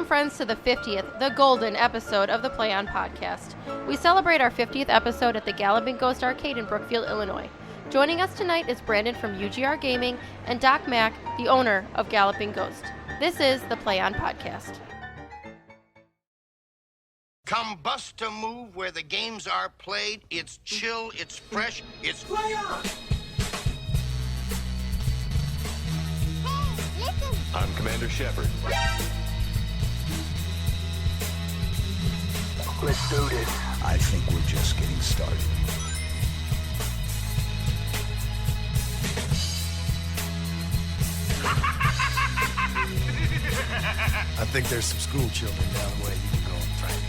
friends, to the 50th, the golden episode of the Play On podcast. We celebrate our 50th episode at the Galloping Ghost Arcade in Brookfield, Illinois. Joining us tonight is Brandon from UGR Gaming and Doc Mack, the owner of Galloping Ghost. This is the Play On podcast. Come bust a move where the games are played. It's chill, it's fresh, it's Play On! I'm Commander Shepard. Let's do this. I think we're just getting started. I think there's some school children down the way you can go and find.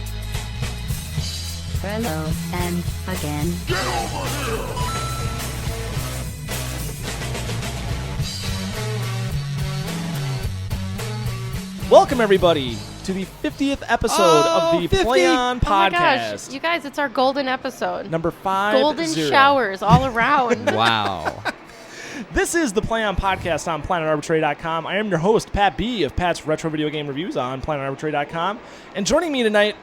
Hello, and again. Get over here! Welcome, everybody, to the 50th episode of the 50. Play On podcast. Oh my gosh, you guys, it's our golden episode. Number 5. Golden showers all around. Wow. This is the Play On podcast on PlanetArbitrary.com. I am your host, Pat B. of Pat's Retro Video Game Reviews on PlanetArbitrary.com. And joining me tonight,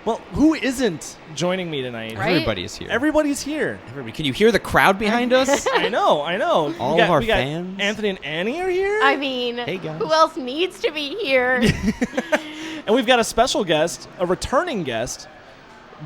well, who isn't joining me tonight? Right? Everybody's here. Everybody's here. Can you hear the crowd behind us? I know. All we of our got fans. Anthony and Annie are here. I mean, Hey, guys. who else needs to be here? And we've got a special guest, a returning guest,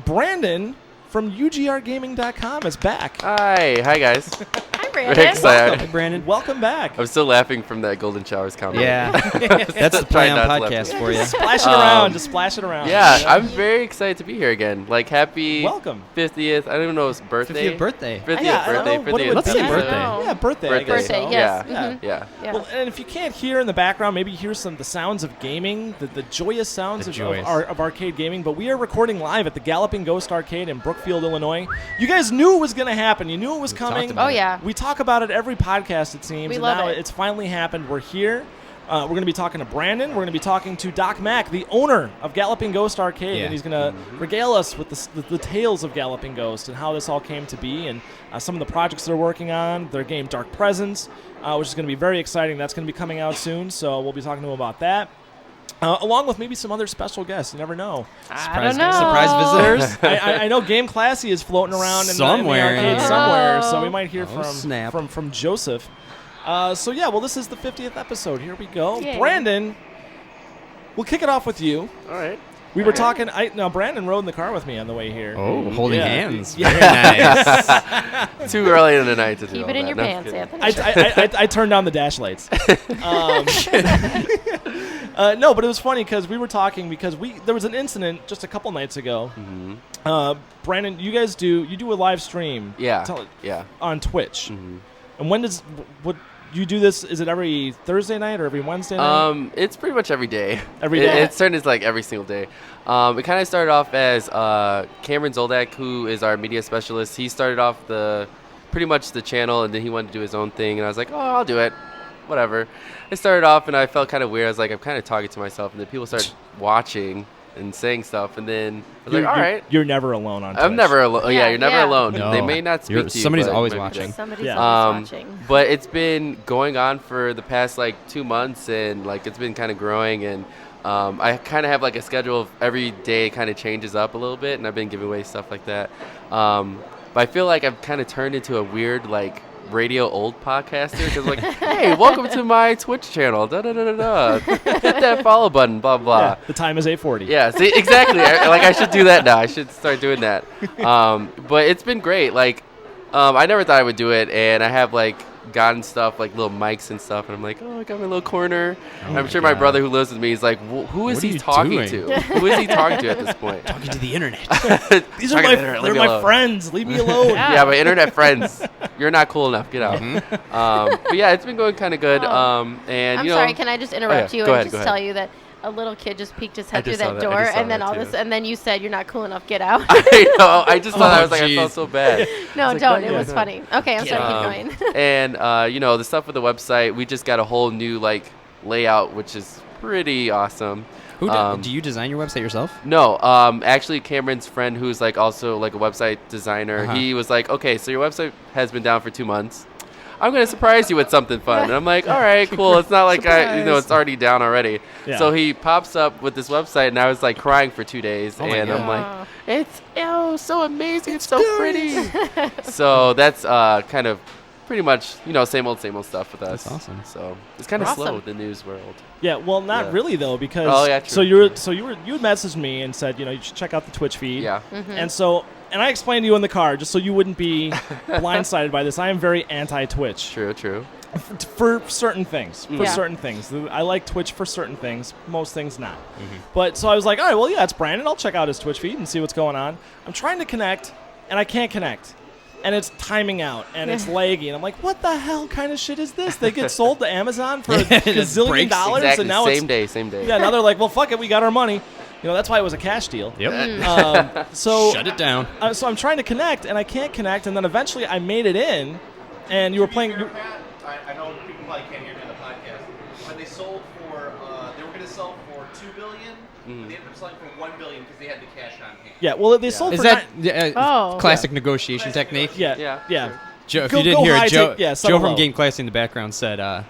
Brandon from UGRgaming.com is back. Hi guys. Hi, Very Brandon. excited. Hey, Brandon. Welcome back. I'm still laughing from that golden showers comment. Yeah. That's the Play Trying On not to laugh podcast too for you. Splash it around. Just splash it around. Yeah, I'm very excited to be here again. Like, happy Welcome. 50th. I don't even know if it's birthday. 50th birthday. 50th Yeah, I don't birthday. know what it 50th would Let's be. say birthday. Yeah, birthday. I guess Birthday, so. yes. Yeah. Mhm. Yeah. Yeah. Well, and if you can't hear in the background, maybe you hear the sounds of gaming, the joyous sounds of arcade gaming. But we are recording live at the Galloping Ghost Arcade in Brookfield, Illinois. You guys knew it was going to happen. You knew it was coming. about Oh, yeah. We talk about it every podcast, it seems. We and love now it. it's finally happened. We're here. We're going to be talking to Brandon. We're going to be talking to Doc Mack, the owner of Galloping Ghost Arcade, Yeah. and he's going to regale us with the tales of Galloping Ghost and how this all came to be, and some of the projects they're working on, their game Dark Presence, which is going to be very exciting. That's going to be coming out soon, so we'll be talking to him about that. Along with maybe some other special guests. You never know. I don't know. Surprise visitors. I know Game Classy is floating around in the Somewhere, arcade yeah. somewhere, so we might hear Oh, snap. from Joseph. So yeah, well, this is the 50th episode. Here we go. Yay. Brandon, we'll kick it off with you. All right. We were talking. Now Brandon rode in the car with me on the way here. Oh, holding Yeah. hands. Yeah. Very nice. Too early in the night to do Keep all it in that. your No, I'm pants, kidding. Anthony. I turned down the dash lights. No, but it was funny because we were talking because there was an incident just a couple nights ago. Brandon, you do a live stream. Yeah. Tell it, Yeah. on Twitch. Mm-hmm. And when does what you do this? Is it every Thursday night or every Wednesday night? It's pretty much every day. Every day? It's starting to like every single day. It kind of started off as Cameron Zoldak, who is our media specialist. He started off pretty much the channel, and then he wanted to do his own thing. And I was like, oh, I'll do it. Whatever. I started off, and I felt kind of weird. I was like, I'm kind of talking to myself, and then people started watching and saying stuff, and then I was like, all right. You're never alone on Twitch. I'm never alone. Yeah, Yeah, you're never yeah. alone. No. They may not speak to you. Somebody's but- always but- watching. Somebody's Yeah. always watching. But it's been going on for the past like 2 months, and like it's been kind of growing, and I kind of have like a schedule of every day kind of changes up a little bit, and I've been giving away stuff like that. But I feel like I've kind of turned into a weird like radio old podcaster because like, hey, welcome to my Twitch channel. Da da da da da. Hit that follow button. Blah blah. Yeah, the time is 8:40. Yeah, see, exactly. I should do that now. I should start doing that. But it's been great. Like, I never thought I would do it, and I have like gotten stuff like little mics and stuff, and I'm like, oh, I got my little corner. And I'm sure my brother who lives with me is like, who is What are he you talking doing? to? Who is he talking to at this point? Talking to the internet. These are Talking my to the internet, leave they're me my alone. friends. Leave me alone. Yeah, my internet friends, you're not cool enough. Get out. But yeah, it's been going kind of good. Oh. And I'm you know, sorry, can I just interrupt yeah, you go and ahead, just go tell ahead. you that a little kid just peeked his I head through just saw that that. I door, just saw and then that all too. this, and then you said you're not cool enough, get out. I know. I just thought I was like, I jeez. felt so bad. No, like, don't. no, It yeah, was no. funny. Okay, I'm sorry. Keep going. And you know, the stuff with the website, we just got a whole new like layout, which is pretty awesome. Do you design your website yourself? No, actually Cameron's friend, who's like also like a website designer, Uh-huh. he was like, okay, so your website has been down for 2 months. I'm gonna surprise you with something fun. And I'm like, all right, cool. It's not like it's already down already. Yeah. So he pops up with this website, and I was like crying for 2 days, and I'm like, it's so amazing, it's so pretty. So that's kind of pretty much same old stuff with us. That's awesome. So it's kind of slow with the news world. Yeah, well, not really though, because you had messaged me and said you should check out the Twitch feed. Yeah, and I explained to you in the car just so you wouldn't be blindsided by this. I am very anti-Twitch. True. For certain things. Certain things. I like Twitch for certain things. Most things not. But so I was like, all right, well, yeah, it's Brandon. I'll check out his Twitch feed and see what's going on. I'm trying to connect, and I can't connect. And it's timing out, and it's laggy. And I'm like, what the hell kind of shit is this? They get sold to Amazon for $1 gazillion, exactly. and now same day. Yeah, now they're like, well, fuck it, we got our money. That's why it was a cash deal. Yep. So shut it down. So I'm trying to connect, and I can't connect, and then eventually I made it in, and you were playing. I know people probably can't hear me on the podcast, but they sold for they were going to sell for $2 billion. They ended up selling for $1 billion because they had the cash on hand. Yeah, well, they sold Is for that classic negotiation technique? Yeah. Joe, if you didn't hear it, Joe from low. Game Class in the background said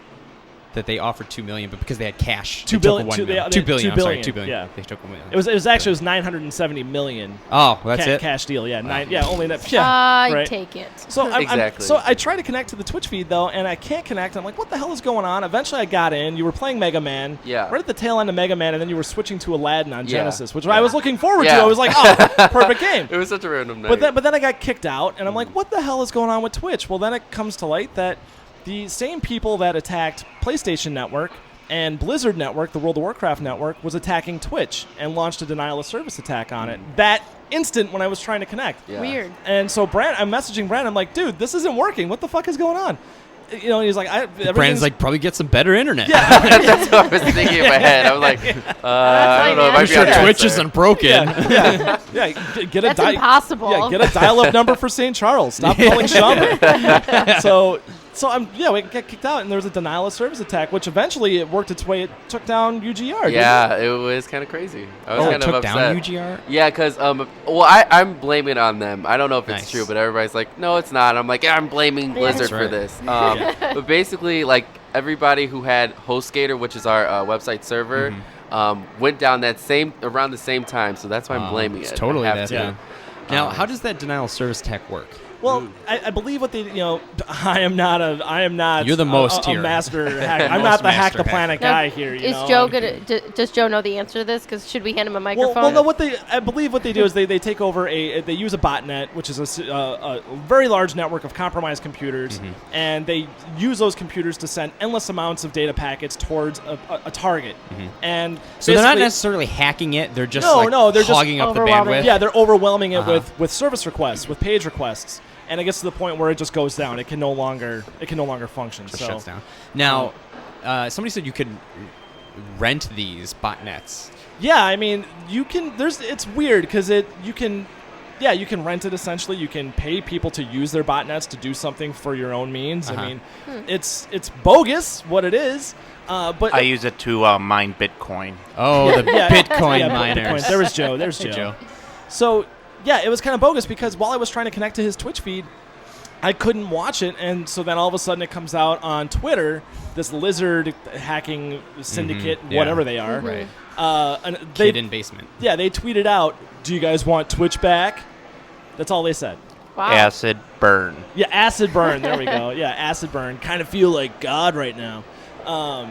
that they offered $2 million, but because they had cash, $2 billion. $2 billion. I'm sorry, $2 billion. Yeah, they took $1 million. It was $970 million. Oh, well, that's it. Cash deal. Yeah, wow. Only that. I take it. So so I try to connect to the Twitch feed though, and I can't connect. I'm like, what the hell is going on? Eventually, I got in. You were playing Mega Man. Yeah. Right at the tail end of Mega Man, and then you were switching to Aladdin on Genesis, which I was looking forward to. I was like, oh, perfect game. It was such a random night. But then I got kicked out, and I'm like, what the hell is going on with Twitch? Well, then it comes to light that the same people that attacked PlayStation Network and Blizzard Network, the World of Warcraft network, was attacking Twitch and launched a denial of service attack on it that instant when I was trying to connect. Yeah. Weird. And so I'm messaging Brand. I'm like, dude, this isn't working. What the fuck is going on? And he's like, Brand's like, probably get some better internet. Yeah. That's what I was thinking in my head. I was like, I don't know. It might be sure Twitch isn't broken. Yeah. Get That's impossible. Yeah, get a dial-up number for St. Charles. Stop calling Shelby. We got kicked out, and there was a denial of service attack, which eventually it worked its way. It took down UGR. Yeah, it was kind of crazy. I was kind of upset. Down UGR? Yeah, because I'm blaming it on them. I don't know if it's true, but everybody's like, no, it's not. I'm like, I'm blaming Blizzard for this. But basically, like everybody who had HostGator, which is our website server, went down around the same time. So that's why I'm blaming it. Totally that. Yeah. Now, how does that denial of service tech work? Well, I believe what they, I am not. You're the most a master hacker. I'm not the hack the planet guy here. Joe does Joe know the answer to this? Because should we hand him a microphone? Well, no. I believe what they do is they take over they use a botnet, which is a very large network of compromised computers, and they use those computers to send endless amounts of data packets towards a target. And so they're not necessarily hacking it. They're just they're hogging up the bandwidth. Yeah, they're overwhelming it with service requests, with page requests. And it gets to the point where it just goes down. It can no longer function. It shuts down. Now, somebody said you could rent these botnets. Yeah, I mean, you can. It's weird because you can rent it essentially. You can pay people to use their botnets to do something for your own means. I mean, it's bogus what it is. But I use it to mine Bitcoin. Oh, the Bitcoin miners. Bitcoin. There's Joe. There's Joe. So. Yeah, it was kind of bogus because while I was trying to connect to his Twitch feed, I couldn't watch it, and so then all of a sudden it comes out on Twitter, this lizard hacking syndicate, whatever they are. Right. And Kid in basement. Yeah, they tweeted out, "Do you guys want Twitch back?" That's all they said. Wow. Acid burn. Yeah, acid burn. There we go. Yeah, acid burn. Kind of feel like God right now.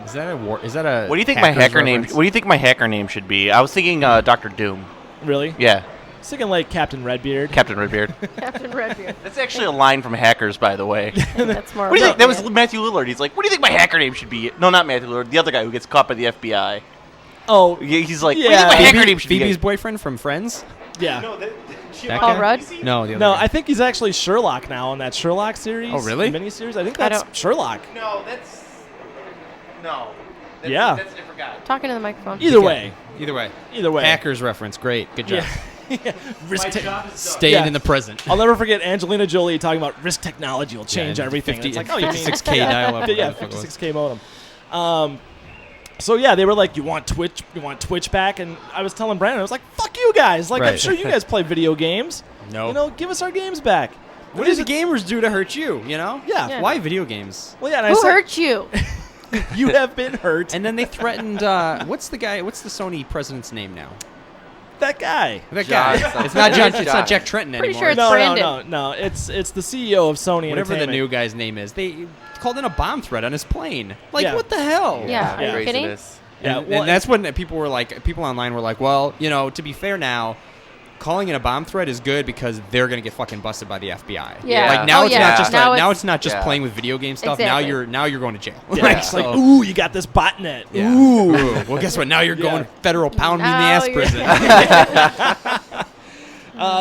Is that a? What do you think my hacker name? What do you think my hacker name should be? I was thinking Dr. Doom. Really? Yeah. Thinking like Captain Redbeard. Captain Redbeard. Captain Redbeard. That's actually a line from Hackers, by the way. That's more. What do you think? That was Matthew Lillard. He's like, what do you think my hacker name should be? No, not Matthew Lillard. The other guy who gets caught by the FBI. Oh. He's like, what do you think my hacker name should be? Phoebe's boyfriend from Friends? Yeah. No, Paul Rudd? No, the other No, guy. I think he's actually Sherlock now on that Sherlock series. Oh, really? Miniseries. I think that's Sherlock. No, that's... No. Yeah. That's a different guy. Talking to the microphone. Either way. Hackers reference. Great. Good job. Staying in the present. I'll never forget Angelina Jolie talking about risk technology will change everything. 50, it's like, 56K dial-up. Yeah, 56K modem. So yeah, they were like, "You want Twitch back?" And I was telling Brandon, I was like, "Fuck you guys!" Like, I'm sure you guys play video games. No. Give us our games back. What does gamers do to hurt you? You know? Yeah. Why video games? Well, yeah. And I Who said, hurt you? You have been hurt. And then they threatened. What's the Sony president's name now? That guy. That John guy. something. It's not John. It's John. not Jack Trenton Pretty anymore. sure it's No. Brandon. It's the CEO of Sony Whatever the Entertainment. new guy's name is. They called in a bomb threat on his plane. Like, Yeah. what the hell? Yeah. Are you kidding? Craziness. Yeah, And, well, and that's when people online were like, well, to be fair now, calling it a bomb threat is good because they're going to get fucking busted by the FBI. Yeah. Like now Oh, it's yeah. not just Now it's not just Yeah. playing with video game stuff. Exactly. Now you're going to jail. Yeah, it's like, ooh, you got this botnet. Yeah. Ooh. Well, guess what? Now you're going federal pound me in the Now ass you're- prison.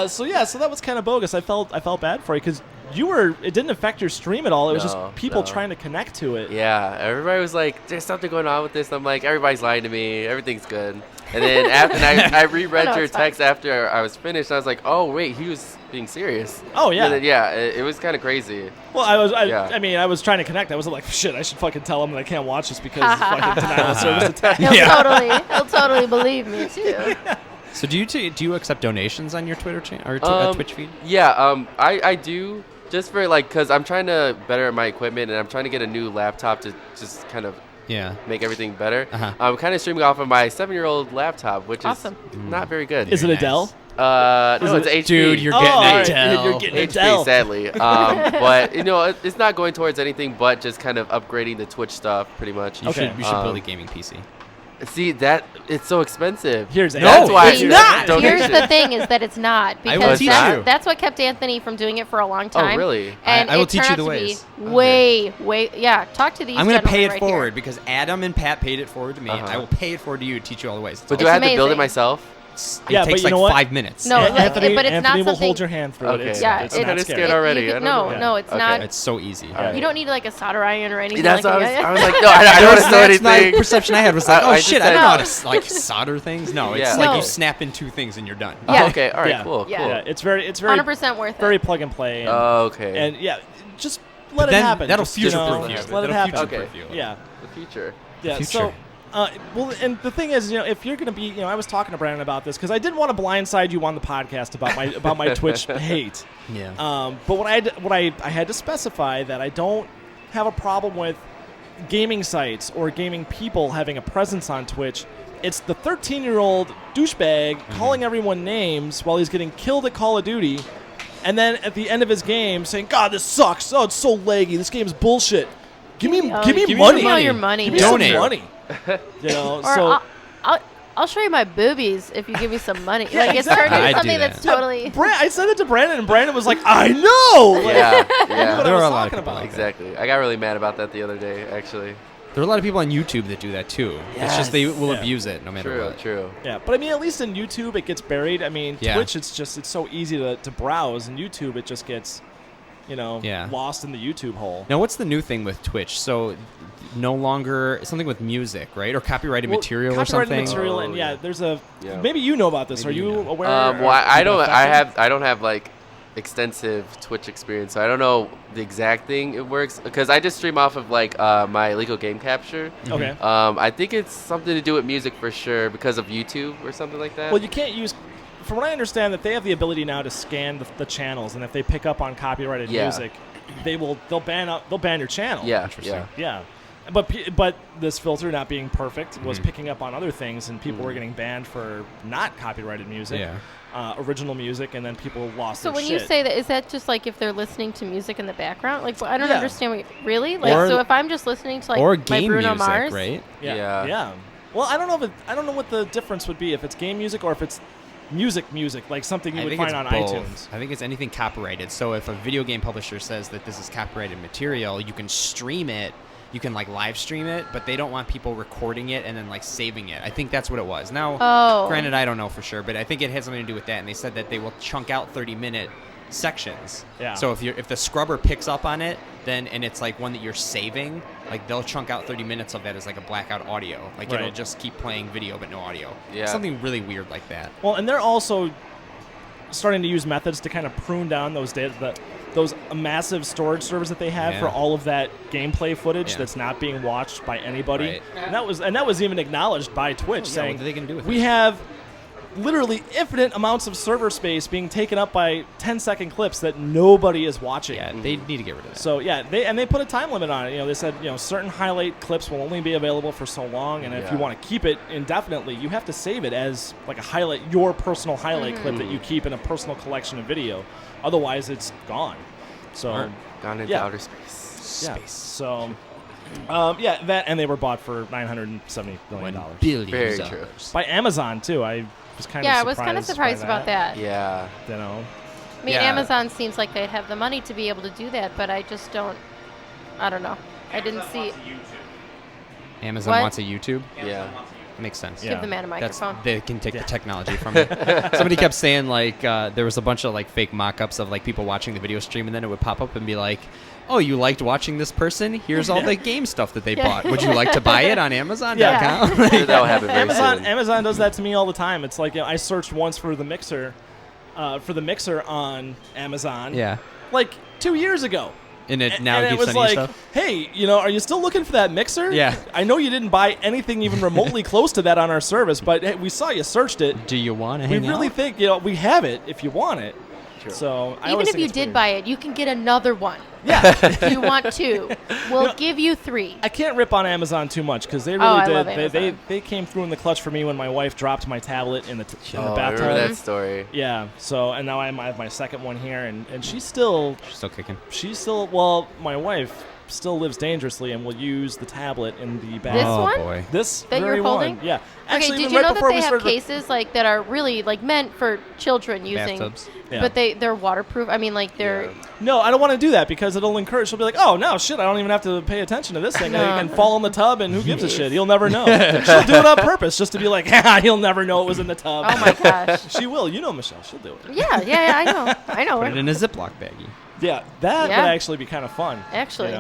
So that was kind of bogus. I felt bad for you because it didn't affect your stream at all. It was No, just people no. trying to connect to it. Yeah, everybody was like, "There's something going on with this." And I'm like, "Everybody's lying to me. Everything's good." And then I reread No, your it's fine. text after I was finished. And I was like, "Oh wait, he was being serious." Oh, yeah. And then, it was kind of crazy. Well, I was trying to connect. I wasn't like, shit, I should fucking tell him that I can't watch this because it's fucking denial of service attack. He'll totally believe me too. So do you accept donations on your Twitter channel or Twitch feed? Yeah, I do just for because I'm trying to better my equipment and I'm trying to get a new laptop to just kind of Yeah. make everything better. Uh-huh. I'm kind of streaming off of my 7-year-old laptop, which Awesome. is not very good. Is it a Dell? No, it's HP. Dude, you're Oh, getting all a right. Dell. You're getting a HP, Dell. sadly. But it's not going towards anything but just kind of upgrading the Twitch stuff, pretty much. You should build Um, a gaming PC. See that it's so expensive. Here's That's Anthony. why it's I not. donation. Here's the thing: is that it's not I will because teach you. that's what kept Anthony from doing it for a long time. really? And I will it teach turned you the out to be ways. way. Yeah, talk to these. I'm going to pay gentlemen it right forward here. because Adam and Pat paid it forward to me. Uh-huh. I will pay it forward to you to teach you all the ways. But do It's I have to build it amazing. myself? It Yeah, takes but you know like what? 5 minutes. No, like, Anthony, but it's not Anthony will something- hold your hand through Okay. it. Yeah, It's I'm not kind of scary. scared already. I don't know. No, it's Okay. not. It's so easy. Alright. You don't need like a solder iron or anything. That's like what that. I was like, no, I don't want to know That's my anything. perception I had was like, I oh just shit, I said- don't know how to like solder things. No, it's Yeah. like No. you snap in 2 things and you're done. Yeah. Okay, all right, Yeah. cool. Yeah. Yeah, it's very 100% worth it. very plug and play. And, Okay. and yeah, just But let it then happen. that'll Just, future-proof you. Just let it That'll happen. future-proof you. Yeah. the future. Yeah. Future. So, well, and the thing is, if you're gonna be, I was talking to Brandon about this because I didn't want to blindside you on the podcast about my Twitch hate. Yeah. But what I had to specify that I don't have a problem with gaming sites or gaming people having a presence on Twitch. It's the 13-year-old douchebag calling everyone names while he's getting killed at Call of Duty, and then at the end of his game saying, "God, this sucks. Oh, it's so laggy. This game's bullshit. Give me money. Give me all your money. Give me dude. some Donate. money." Or So I'll show you my boobies if you give me some money. Yeah, Like it's exactly. turned I'd into do something that. that's totally. I said it to Brandon, and Brandon was like, "I know." Like, Yeah, what yeah. I There was are a lot of talking people about. like that. Exactly. I got really mad about that the other day, actually. There are a lot of people on YouTube that do that too. It's just they will Yeah. abuse it no matter True, what. true. Yeah, but I mean, at least in YouTube, it gets buried. I mean, Yeah. Twitch, it's so easy to browse, and YouTube, it just gets, Yeah. lost in the YouTube hole. Now, what's the new thing with Twitch? So, no longer something with music, right, or copyrighted Well, material or copyrighted something. material, Oh, and yeah. there's a. Yeah. Maybe you know about this. Maybe Are you you know. aware? Well, Are I you don't. affected? I don't have like extensive Twitch experience, so I don't know the exact thing it works because I just stream off of like my legal game capture. Okay. I think it's something to do with music for sure because of YouTube or something like that. Well, you can't use. From what I understand, that they have the ability now to scan the channels, and if they pick up on copyrighted Yeah. music, they'll ban your channel. yeah, Interesting. yeah. Yeah. But this filter not being perfect was Mhm. picking up on other things, and people were getting banned for not copyrighted music, original music, and then people lost So their when shit. you say that, is that just like if they're listening to music in the background? Like I don't Yeah. understand. Really? Like Or- so if I'm just listening to like or my game Bruno music, Mars, right? Yeah. Yeah. Well, I don't know what the difference would be if it's game music or if it's music, like something you I would think find it's on both. iTunes. I think it's anything copyrighted. So if a video game publisher says that this is copyrighted material, you can stream it. You can like live stream it, but they don't want people recording it and then like saving it. I think that's what it was. Now, Oh. granted, I don't know for sure, but I think it has something to do with that. And they said that they will chunk out 30-minute sections. Yeah. So if the scrubber picks up on it, then and it's like one that you're saving, like they'll chunk out 30 minutes of that as like a blackout audio. Like it'll Right. just keep playing video but no audio. Yeah. Something really weird like that. Well, and they're also starting to use methods to kind of prune down those those massive storage servers that they have Yeah. for all of that gameplay footage Yeah. that's not being watched by anybody. Right. And that was even acknowledged by Twitch, Yeah, saying what are they gonna do with we it? have literally infinite amounts of server space being taken up by 10-second clips that nobody is watching. Yeah, they need to get rid of that. So yeah, they put a time limit on it. They said certain highlight clips will only be available for so long, and if you want to keep it indefinitely, you have to save it as like a highlight, your personal highlight clip that you keep in a personal collection of video. Otherwise, it's gone. So gone into outer space. Yeah. So. That, and they were bought for $970 million. Very true. By Amazon too. I was kind of I was kind of surprised about that. Yeah. I mean, Amazon seems like they'd have the money to be able to do that, but I just don't. I don't know. I didn't see. Amazon wants a YouTube. Yeah. Makes sense. Give the man a microphone. They can take the technology from it. Somebody kept saying there was a bunch of fake mock-ups of people watching the video stream, and then it would pop up and be like, "Oh, you liked watching this person? Here's all the game stuff that they bought. Would you like to buy it on Amazon.com?" That'll happen very soon. Amazon does that to me all the time. It's like I searched once for the mixer on Amazon. Yeah. 2 years ago. And it keeps was sending you stuff? Hey, are you still looking for that mixer? Yeah. I know you didn't buy anything even remotely close to that on our service, but hey, we saw you searched it. Do you want to hang out? We really think, we have it if you want it. Sure. So even if you did buy it, you can get another one. Yeah. If you want two, we'll give you 3. I can't rip on Amazon too much because they really I did. love Amazon. They came through in the clutch for me when my wife dropped my tablet in the bathtub. I remember that story. Yeah. So and now I have my second one here, and she's still kicking. Well, my wife still lives dangerously and will use the tablet in the bath. This one? Boy. This that very you're holding? one. Yeah. Okay, Actually, did even you right know that before they we have started cases that are really meant for children using? Bathtubs. Yeah. But they're waterproof. I mean, they're. No, I don't want to do that because it'll encourage. She'll be like, "Oh no, shit! I don't even have to pay attention to this thing. I can fall in the tub, and who gives a shit? He'll never know." She'll do it on purpose just to be like, "He'll never know it was in the tub." Oh my gosh. She will. Michelle. She'll do it. Yeah. I know. Put it in a Ziploc baggie. Yeah, that would actually be kind of fun. Actually.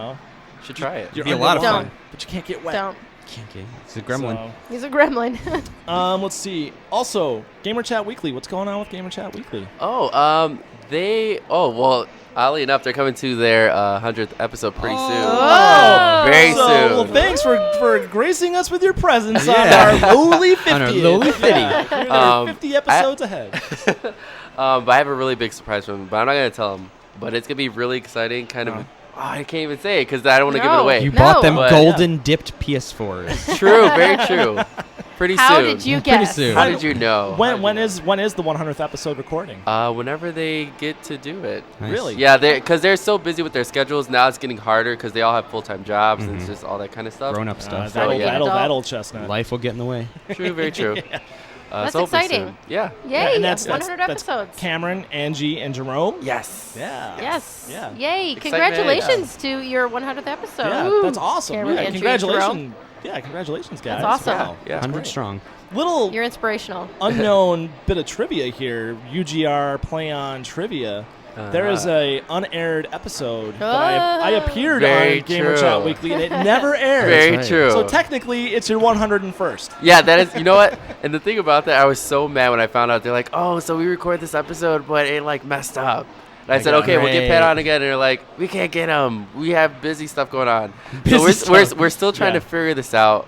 Should try it. It'd be a lot of fun. But you can't get wet. Don't. It's a gremlin. So, He's a gremlin. let's see. Also, Gamer Chat Weekly. What's going on with Gamer Chat Weekly? Well, oddly enough, they're coming to their 100th episode pretty soon. Oh. Very So, soon. well, thanks for gracing us with your presence on our lowly 50. On our lowly 50. You're 50 episodes ahead. But I have a really big surprise for them, but I'm not going to tell them. But it's going to be really exciting, kind of. I can't even say it because I don't want to give it away. You bought them But- golden dipped PS4s. True, very true. Pretty How soon. did you Pretty guess? soon. How did you know? When is the 100th episode recording? Whenever they get to do it. Nice. Really? Yeah, because they're so busy with their schedules. Now it's getting harder because they all have full-time jobs and it's just all that kind of stuff. Grown-up stuff. That old chestnut. Uh, Life will get in the way. True, very true. That's so hopefully exciting. soon. Yeah. Yay! and that's 100 that's episodes. Cameron, Angie, and Jerome. Yes. Yeah. Yes. Yeah. Yay! Excitement. Congratulations to your 100th episode. Yeah, Woo. that's awesome. Cameron, Yeah, Andrew, congratulations. Yeah, congratulations, guys. That's awesome. Wow. Yeah. 100 strong. Little You're inspirational. unknown bit of trivia here. UGR Play On Trivia. There is a unaired episode that I appeared Very on Gamer true. Chat Weekly, and it never aired. Very right. true. So technically, it's your 101st. Yeah, that is. You know what? And the thing about that, I was so mad when I found out. They're like, "Oh, so we record this episode, but it messed up." And I said, "Okay, we'll get Pat on again." And they're like, "We can't get him. We have busy stuff going on." So we're still trying to figure this out.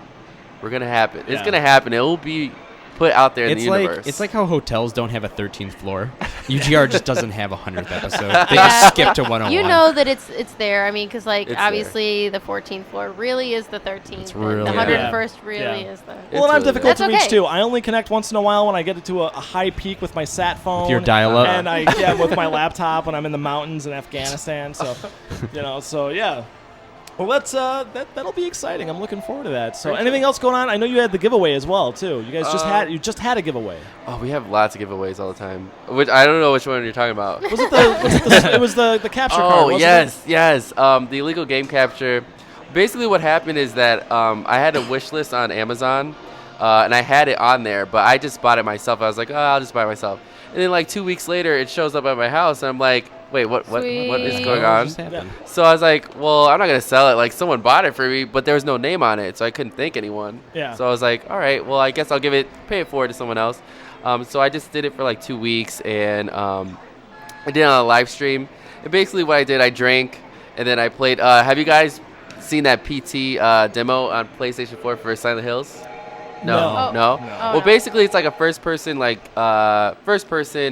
We're gonna happen. It's Yeah. gonna happen. It will be put out there in the universe. It's like how hotels don't have a 13th floor. UGR just doesn't have a 100th episode. They just skip to 101. You know that it's there. I mean, because It's obviously the 14th floor really is the 13th. It's and really- the 101st Yeah. really Yeah. is the. Well, and I'm really difficult That's to reach okay. too. I only connect once in a while when I get to a high peak with my sat phone. With your dial-up. And with my laptop when I'm in the mountains in Afghanistan. So, so yeah. Well, that'll be exciting. I'm looking forward to that. So, anything else going on? I know you had the giveaway as well too. You guys just had a giveaway. Oh, we have lots of giveaways all the time. Which I don't know which one you're talking about. Was it it was the capture card? Oh, wasn't yes. The illegal game capture. Basically, what happened is that I had a wish list on Amazon, and I had it on there, but I just bought it myself. I was like, I'll just buy it myself. And then, like 2 weeks later, it shows up at my house, and I'm like, wait, what is Sweet. going What on? just happened? So I was like, well, I'm not gonna sell it. Like someone bought it for me, but there was no name on it, so I couldn't thank anyone. Yeah. So I was like, all right, well, I guess I'll pay it forward to someone else. So I just did it for like 2 weeks, and I did it on a live stream. And basically, what I did, I drank, and then I played. Have you guys seen that PT demo on PlayStation 4 for Silent Hills? No. Oh, Well, no. basically, it's like a first-person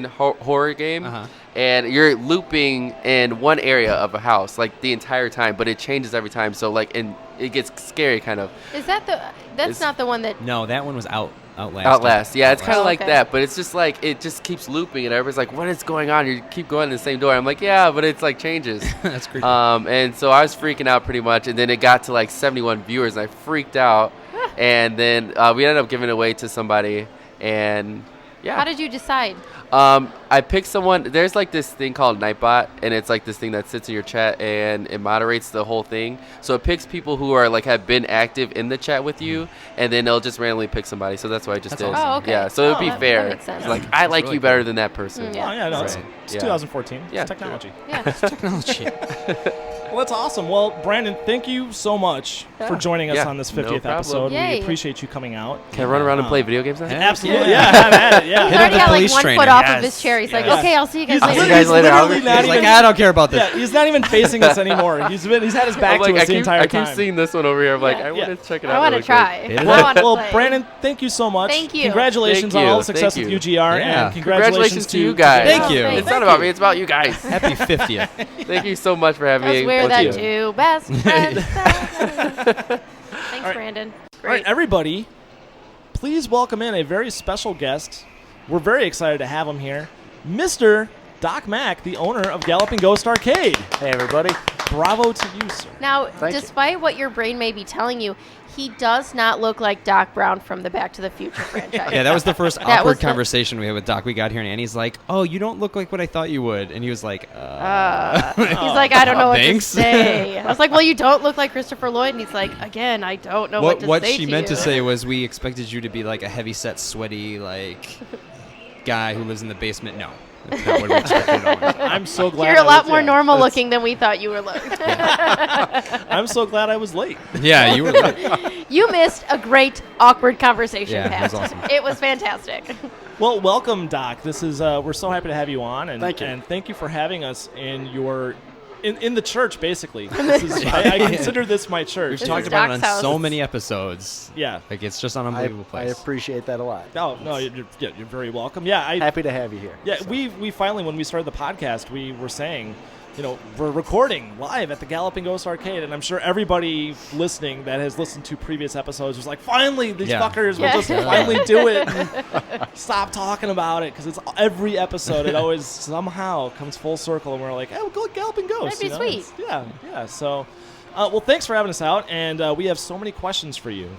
horror game, and you're looping in one area of a house like the entire time, but it changes every time. So and it gets scary, kind of. Is that that's not the one that... No, that one was Outlast. Outlast, yeah, it's kind of Oh, like okay. that, but it's just it just keeps looping, and everybody's like, "What is going on? You keep going to the same door." I'm like, "Yeah, but it's changes." That's creepy. And so I was freaking out pretty much, and then it got to 71 viewers, and I freaked out, and then we ended up giving it away to somebody, and yeah. How did you decide? I picked someone. There's this thing called Nightbot, and it's this thing that sits in your chat and it moderates the whole thing. So it picks people who are have been active in the chat with you, and then it'll just randomly pick somebody. So that's what I just did. awesome. Oh, okay. Yeah. So it'd be that fair. makes sense. It's I like really you better cool. than that person. Yeah. Oh, yeah, no, it's Right. 2014. Yeah. It's technology. Yeah. Technology. Well, that's awesome. Well, Brandon, thank you so much for joining us Yeah, on this no 50th problem. episode. Yay. We appreciate you coming out. Can I run around and play video games now? Absolutely. Yeah, I'm at it. Yeah. He's Hit up already the got police one training. foot off of Yes. his chair. He's like, Yes. okay, I'll see you guys He's later. see you guys later. literally He's not He's like, even, I don't care about this. yeah, he's not even facing us anymore. He's had his back to us the entire I time. keep seeing this one over here. I'm like, Yeah. I want to check it out. I want to really try. quick. I want to Well, play. Brandon, thank you so much. Thank you. Congratulations Thank on all you. the success Thank with you. UGR, Yeah. and congratulations to you guys. Thank you. Thank It's not about me. It's about you guys. Happy 50th. Thank you so much for having That's me. where with that you. two best friends. Thanks, Brandon. All right, Great. everybody, please welcome in a very special guest. We're very excited to have him here, Mr. Doc Mack, the owner of Galloping Ghost Arcade. Hey, everybody. Bravo to you, sir. Now, Thank you. despite what your brain may be telling you, he does not look like Doc Brown from the Back to the Future franchise. Yeah, that was the first That was awkward the- conversation we had with Doc. We got here, and Annie's like, "Oh, you don't look like what I thought you would," and he was like, He's like, I don't know what thanks. to say. I was like, well, you don't look like Christopher Lloyd. And he's like, again, I don't know what to What say she to meant you. to say was, we expected you to be like a heavy-set, sweaty, guy who lives in the basement. No, that's not what we expected at all. I'm so glad. You're a I lot was- more yeah, normal that's- looking than we thought you were looking. I'm so glad I was late. Yeah, you were. Like, You missed a great, awkward conversation, Yeah, it Pat. was awesome. It was fantastic. Well, welcome, Doc. This is we're so happy to have you on, and Thank you. and thank you for having us in your in the church. Basically, this is I consider this my church. we've This talked is about it Doc's on so house. many episodes. Yeah. Like, it's just an I, unbelievable I place. appreciate that a lot. Oh no, you're very welcome. Yeah, Happy to have you here. Yeah, So. we finally, when we started the podcast, we were saying, we're recording live at the Galloping Ghost Arcade, and I'm sure everybody listening that has listened to previous episodes was like, finally, these Yeah. fuckers will Yeah. just finally do it and stop talking about it, because it's every episode, it always somehow comes full circle, and we're like, hey, we'll go with Galloping Ghost. That'd be sweet. Yeah. So, well, thanks for having us out, and we have so many questions for you.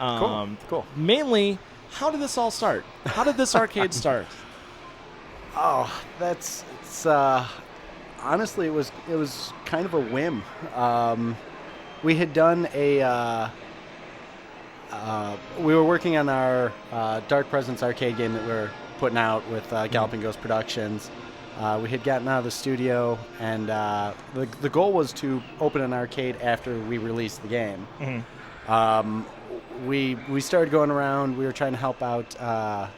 Cool. Mainly, how did this all start? How did this arcade start? Oh, it's honestly, it was kind of a whim. We had done we were working on our Dark Presence arcade game that we were putting out with Galloping Ghost Productions. We had gotten out of the studio, and the goal was to open an arcade after we released the game. We started going around. We were trying to help out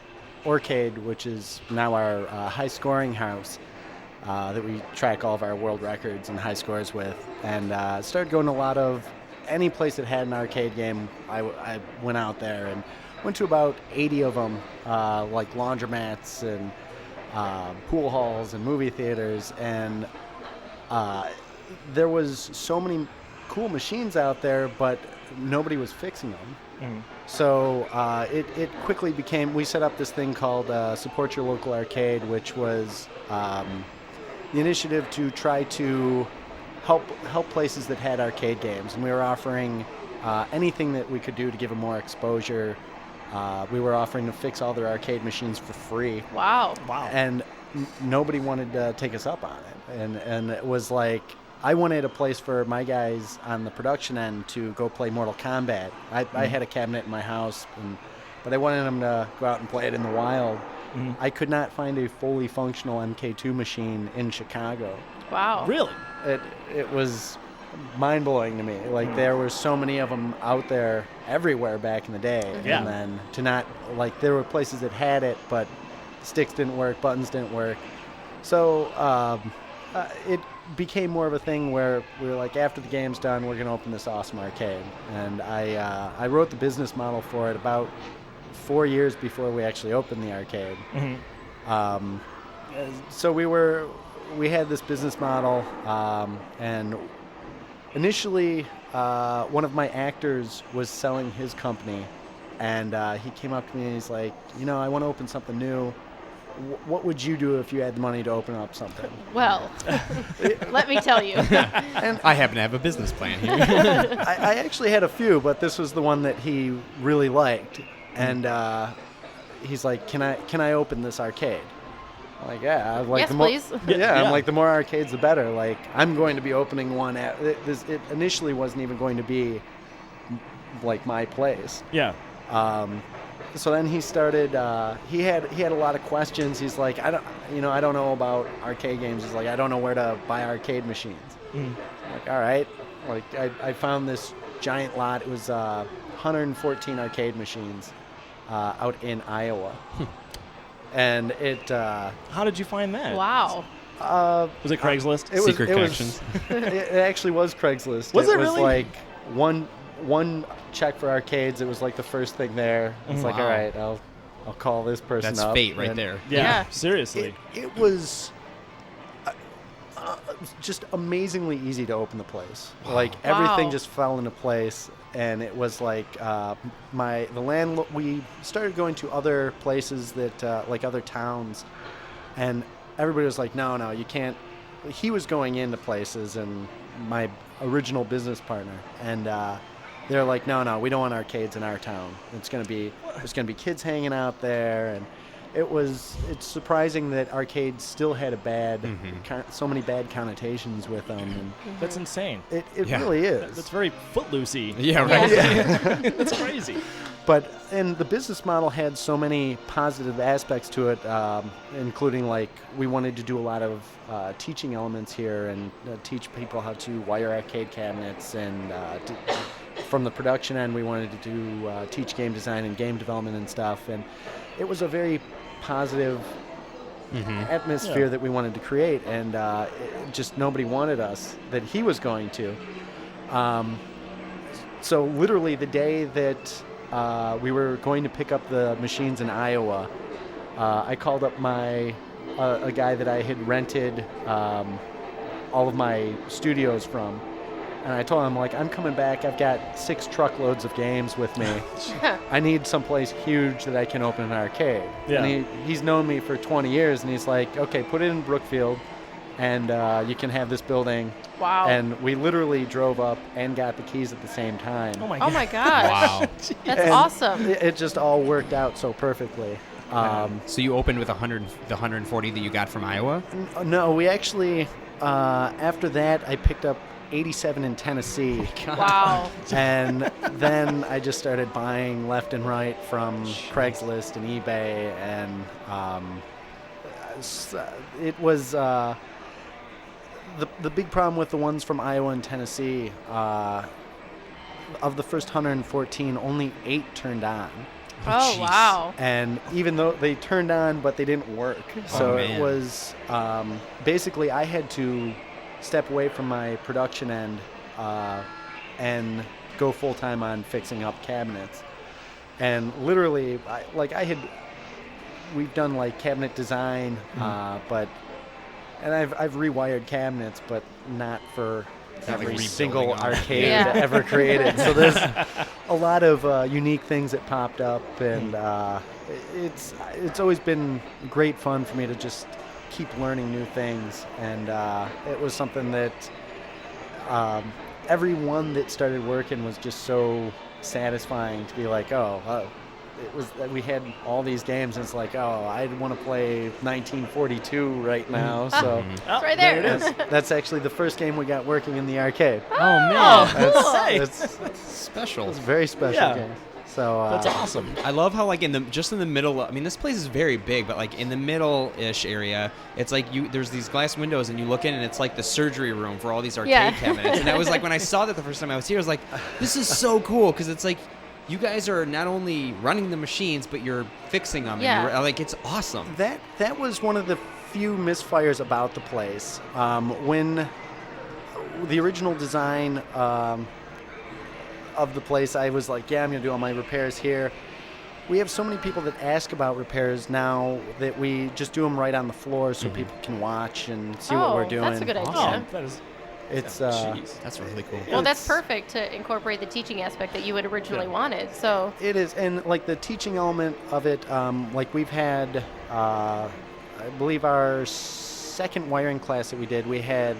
Arcade, which is now our high scoring house that we track all of our world records and high scores with, and started going to a lot of any place that had an arcade game. I went out there and went to about 80 of them, like laundromats and pool halls and movie theaters, and there was so many cool machines out there, but nobody was fixing them. So it quickly became, we set up this thing called Support Your Local Arcade, which was the initiative to try to help places that had arcade games. And we were offering anything that we could do to give them more exposure. We were offering to fix all their arcade machines for free. Wow. And nobody wanted to take us up on it. And it was like, I wanted a place for my guys on the production end to go play Mortal Kombat. I had a cabinet in my house, but I wanted them to go out and play it in the wild. I could not find a fully functional MK2 machine in Chicago. Wow. Really? It was mind-blowing to me. Like, there were so many of them out there everywhere back in the day. Yeah. And then to not, like, there were places that had it, but sticks didn't work, buttons didn't work. So became more of a thing where we were like, after the game's done, we're going to open this awesome arcade. And I wrote the business model for it about 4 years before we actually opened the arcade. So we had this business model, and initially one of my actors was selling his company, and he came up to me and he's like, I want to open something new. What would you do if you had the money to open up something? Well, let me tell you. And I happen to have a business plan here. I actually had a few, but this was the one that he really liked. And he's like, "Can I open this arcade?" I'm like, "Yeah." Like, yes, the please. Yeah, I'm like, the more arcades, the better. Like, I'm going to be opening one. It initially wasn't even going to be like my place. Yeah. So then he started. He had a lot of questions. He's like, I don't know about arcade games. He's like, I don't know where to buy arcade machines. I'm like, all right. Like, I found this giant lot. It was 114 arcade machines out in Iowa, and it. How did you find that? Wow. Was it Craigslist? Secret connections. It actually was Craigslist. Was it was really? Like one check for arcades. It was like the first thing there. It's like, Wow. all right, I'll call this person That's up. fate right And there. Yeah. Seriously. It was just amazingly easy to open the place. Like, everything Wow. just fell into place, and it was like the landlord. We started going to other places that like other towns, and everybody was like, no, you can't. He was going into places, and my original business partner, and they're like, no, we don't want arcades in our town. There's gonna be kids hanging out there, and it's surprising that arcades still had so many bad connotations with them. And That's insane. it really is. That's very footloosey. Yeah, right. That's crazy. And the business model had so many positive aspects to it, including, like, we wanted to do a lot of teaching elements here and teach people how to wire arcade cabinets. And from the production end, we wanted to do teach game design and game development and stuff. And it was a very positive atmosphere that we wanted to create. And just nobody wanted us, that he was going to. So literally the day that we were going to pick up the machines in Iowa, I called up a guy that I had rented all of my studios from, and I told him, like, I'm coming back. I've got 6 truckloads of games with me. I need someplace huge that I can open an arcade. Yeah. And he's known me for 20 years, and he's like, okay, put it in Brookfield, and you can have this building. Wow. And we literally drove up and got the keys at the same time. Oh my god. Oh my gosh. Wow. That's And awesome. It just all worked out so perfectly. So you opened with the 140 that you got from Iowa? No, we actually, after that, I picked up 87 in Tennessee. Wow. And then I just started buying left and right from Craigslist and eBay. And it was the big problem with the ones from Iowa and Tennessee. Of the first 114, only 8 turned on. Oh, jeez. wow. And even though they turned on, but they didn't work. So man. it was basically I had to step away from my production end and go full time on fixing up cabinets. And literally, we've done like cabinet design, and I've rewired cabinets, but not for every rebuilding single them. arcade Yeah. ever created. So there's a lot of unique things that popped up, and it's always been great fun for me to just keep learning new things. And it was something that everyone that started working was just so satisfying to be like, it was that we had all these games, and it's like, I want to play 1942 right now. So It's right there. it is. That's actually the first game we got working in the arcade. Oh, man. It's Special. a very special Yeah. game. So That's awesome. I love how, like, in the middle. I mean, this place is very big, but like in the middle-ish area, it's like there's these glass windows, and you look in, and it's like the surgery room for all these arcade Yeah. cabinets. And I was like, when I saw that the first time I was here, I was like, this is so cool, because it's like you guys are not only running the machines, but you're fixing them. Yeah. And like, it's awesome. that was one of the few misfires about the place. When the original design of the place, I was like, yeah, I'm going to do all my repairs here. We have so many people that ask about repairs now that we just do them right on the floor so people can watch and see what we're doing. That's a good idea. Oh, that is. It's That's really cool. Well, that's perfect to incorporate the teaching aspect that you had originally wanted. So it is, and like the teaching element of it, like we've had, I believe our second wiring class that we did, we had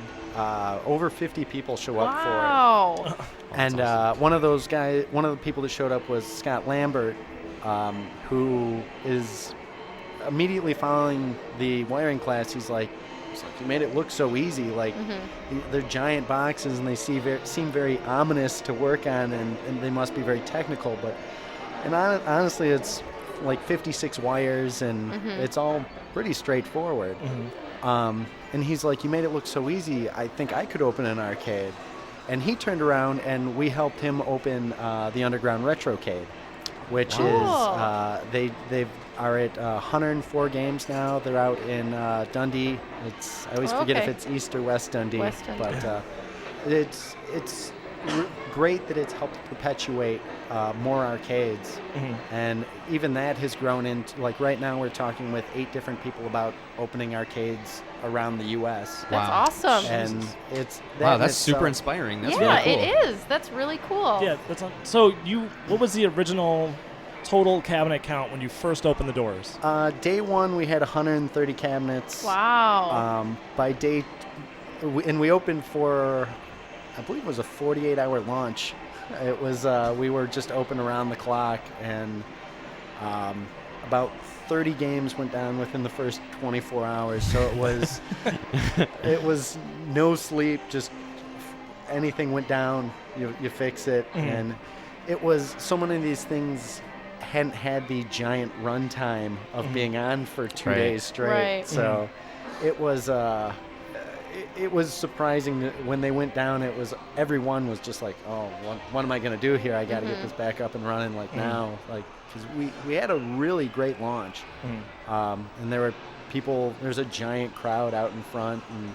over 50 people show up for it. wow. And one of the people that showed up was Scott Lambert, who is immediately following the wiring class. He's like, you made it look so easy. Like they're giant boxes and they seem very ominous to work on, and they must be very technical. And honestly, it's like 56 wires and it's all pretty straightforward. And he's like, you made it look so easy. I think I could open an arcade. And he turned around and we helped him open the Underground Retrocade, which is they are at 104 games now. They're out in Dundee. I always forget if it's East or West Dundee. But it's great that it's helped perpetuate more arcades. And even that has grown into, like right now we're talking with 8 different people about opening arcades around the U.S. That's awesome. And it's that's super inspiring. That's yeah, really cool. it is. That's really cool. Yeah, so what was the original total cabinet count when you first opened the doors? Day one, we had 130 cabinets. Wow. By day, and we opened for, I believe it was a 48-hour launch. It was, we were just open around the clock, and about 30 games went down within the first 24 hours. So it was no sleep, just anything went down, you fix it. And it was, so many of these things hadn't had the giant run time of being on for 2 days straight. So it was surprising that when they went down, everyone was just like, oh, what am I going to do here? I got to get this back up and running now. Like, because we had a really great launch. And there were people, there's a giant crowd out in front. And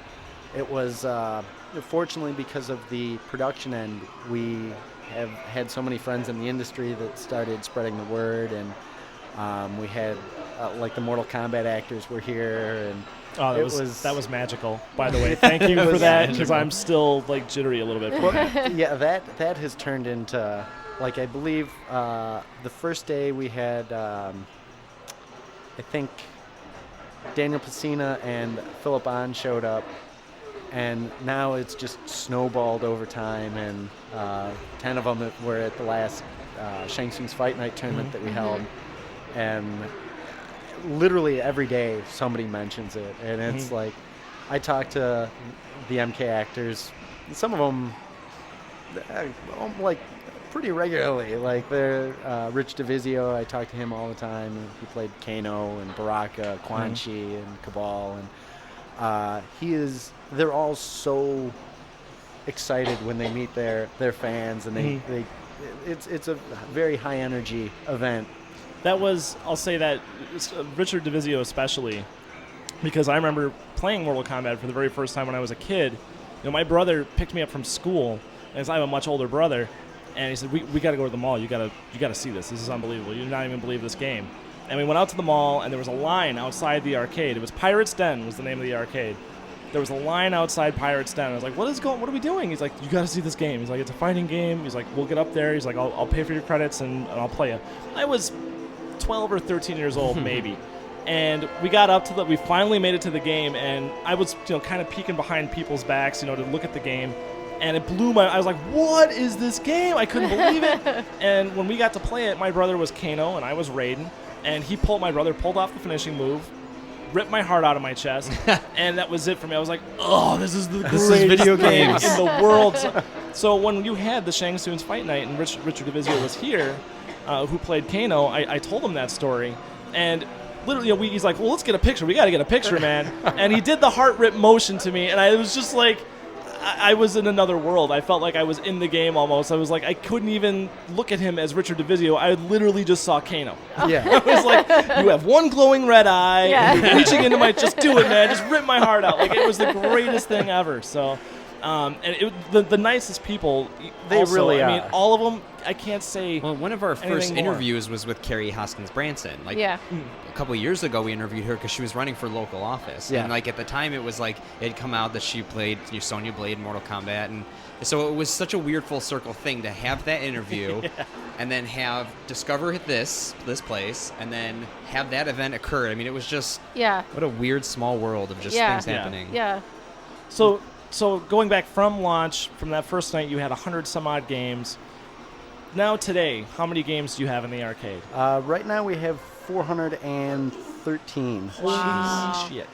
it was, fortunately, because of the production end, we have had so many friends in the industry that started spreading the word. And we had, like, the Mortal Kombat actors were here. And that was magical, by the way. Thank you for that, because I'm still like jittery a little bit. Yeah, that has turned into, like, I believe the first day we had, I think Daniel Pacina and Philip Ahn showed up, and now it's just snowballed over time, and 10 of them were at the last Shang Tsung's Fight Night tournament that we held, and literally every day somebody mentions it, and it's like, I talk to the MK actors, some of them like pretty regularly, like they're Rich DeVizio, I talk to him all the time. He played Kano and Baraka, Quan Chi and Cabal, and they're all so excited when they meet their fans, and it's a very high energy event. That was, I'll say that, Richard DeVizio especially, because I remember playing Mortal Kombat for the very first time when I was a kid. My brother picked me up from school, and I have a much older brother, and he said, we got to go to the mall. You got to see this. This is unbelievable. You do not even believe this game. And we went out to the mall, and there was a line outside the arcade. It was Pirate's Den was the name of the arcade. There was a line outside Pirate's Den. I was like, what are we doing? He's like, you got to see this game. He's like, it's a fighting game. He's like, we'll get up there. He's like, I'll pay for your credits, and I'll play it. I was 12 or 13 years old, maybe. And we got up to we finally made it to the game, and I was, kind of peeking behind people's backs, to look at the game. And it blew I was like, what is this game? I couldn't believe it. And when we got to play it, my brother was Kano and I was Raiden. And my brother pulled off the finishing move, ripped my heart out of my chest, and that was it for me. I was like, oh, this is the greatest video thing games in the world. So when you had the Shang Tsung's Fight Night and Richard DeVizio was here, who played Kano, I told him that story. And literally, he's like, well, let's get a picture. We got to get a picture, man. And he did the heart rip motion to me, and I was just like, I was in another world. I felt like I was in the game almost. I was like, I couldn't even look at him as Richard DeVizio. I literally just saw Kano. Yeah. I was like, you have one glowing red eye. Yeah. And you're reaching into my, just do it, man. Just rip my heart out. Like, it was the greatest thing ever. So, and the nicest people. They also, really I mean, are. all of them. I can't say. Well, one of our first anything more. interviews was with Carrie Hoskins Branson. Like Yeah. a couple years ago, we interviewed her because she was running for local office. Yeah. And like at the time, it was like it had come out that she played Sonya Blade in Mortal Kombat, and so it was such a weird full circle thing to have that interview, and then have discover this place, and then have that event occur. I mean, it was just what a weird small world of just things happening. Yeah. So going back from launch, from that first night, you had 100 some odd games. Now today, how many games do you have in the arcade? Right now we have 413. Wow. Shit.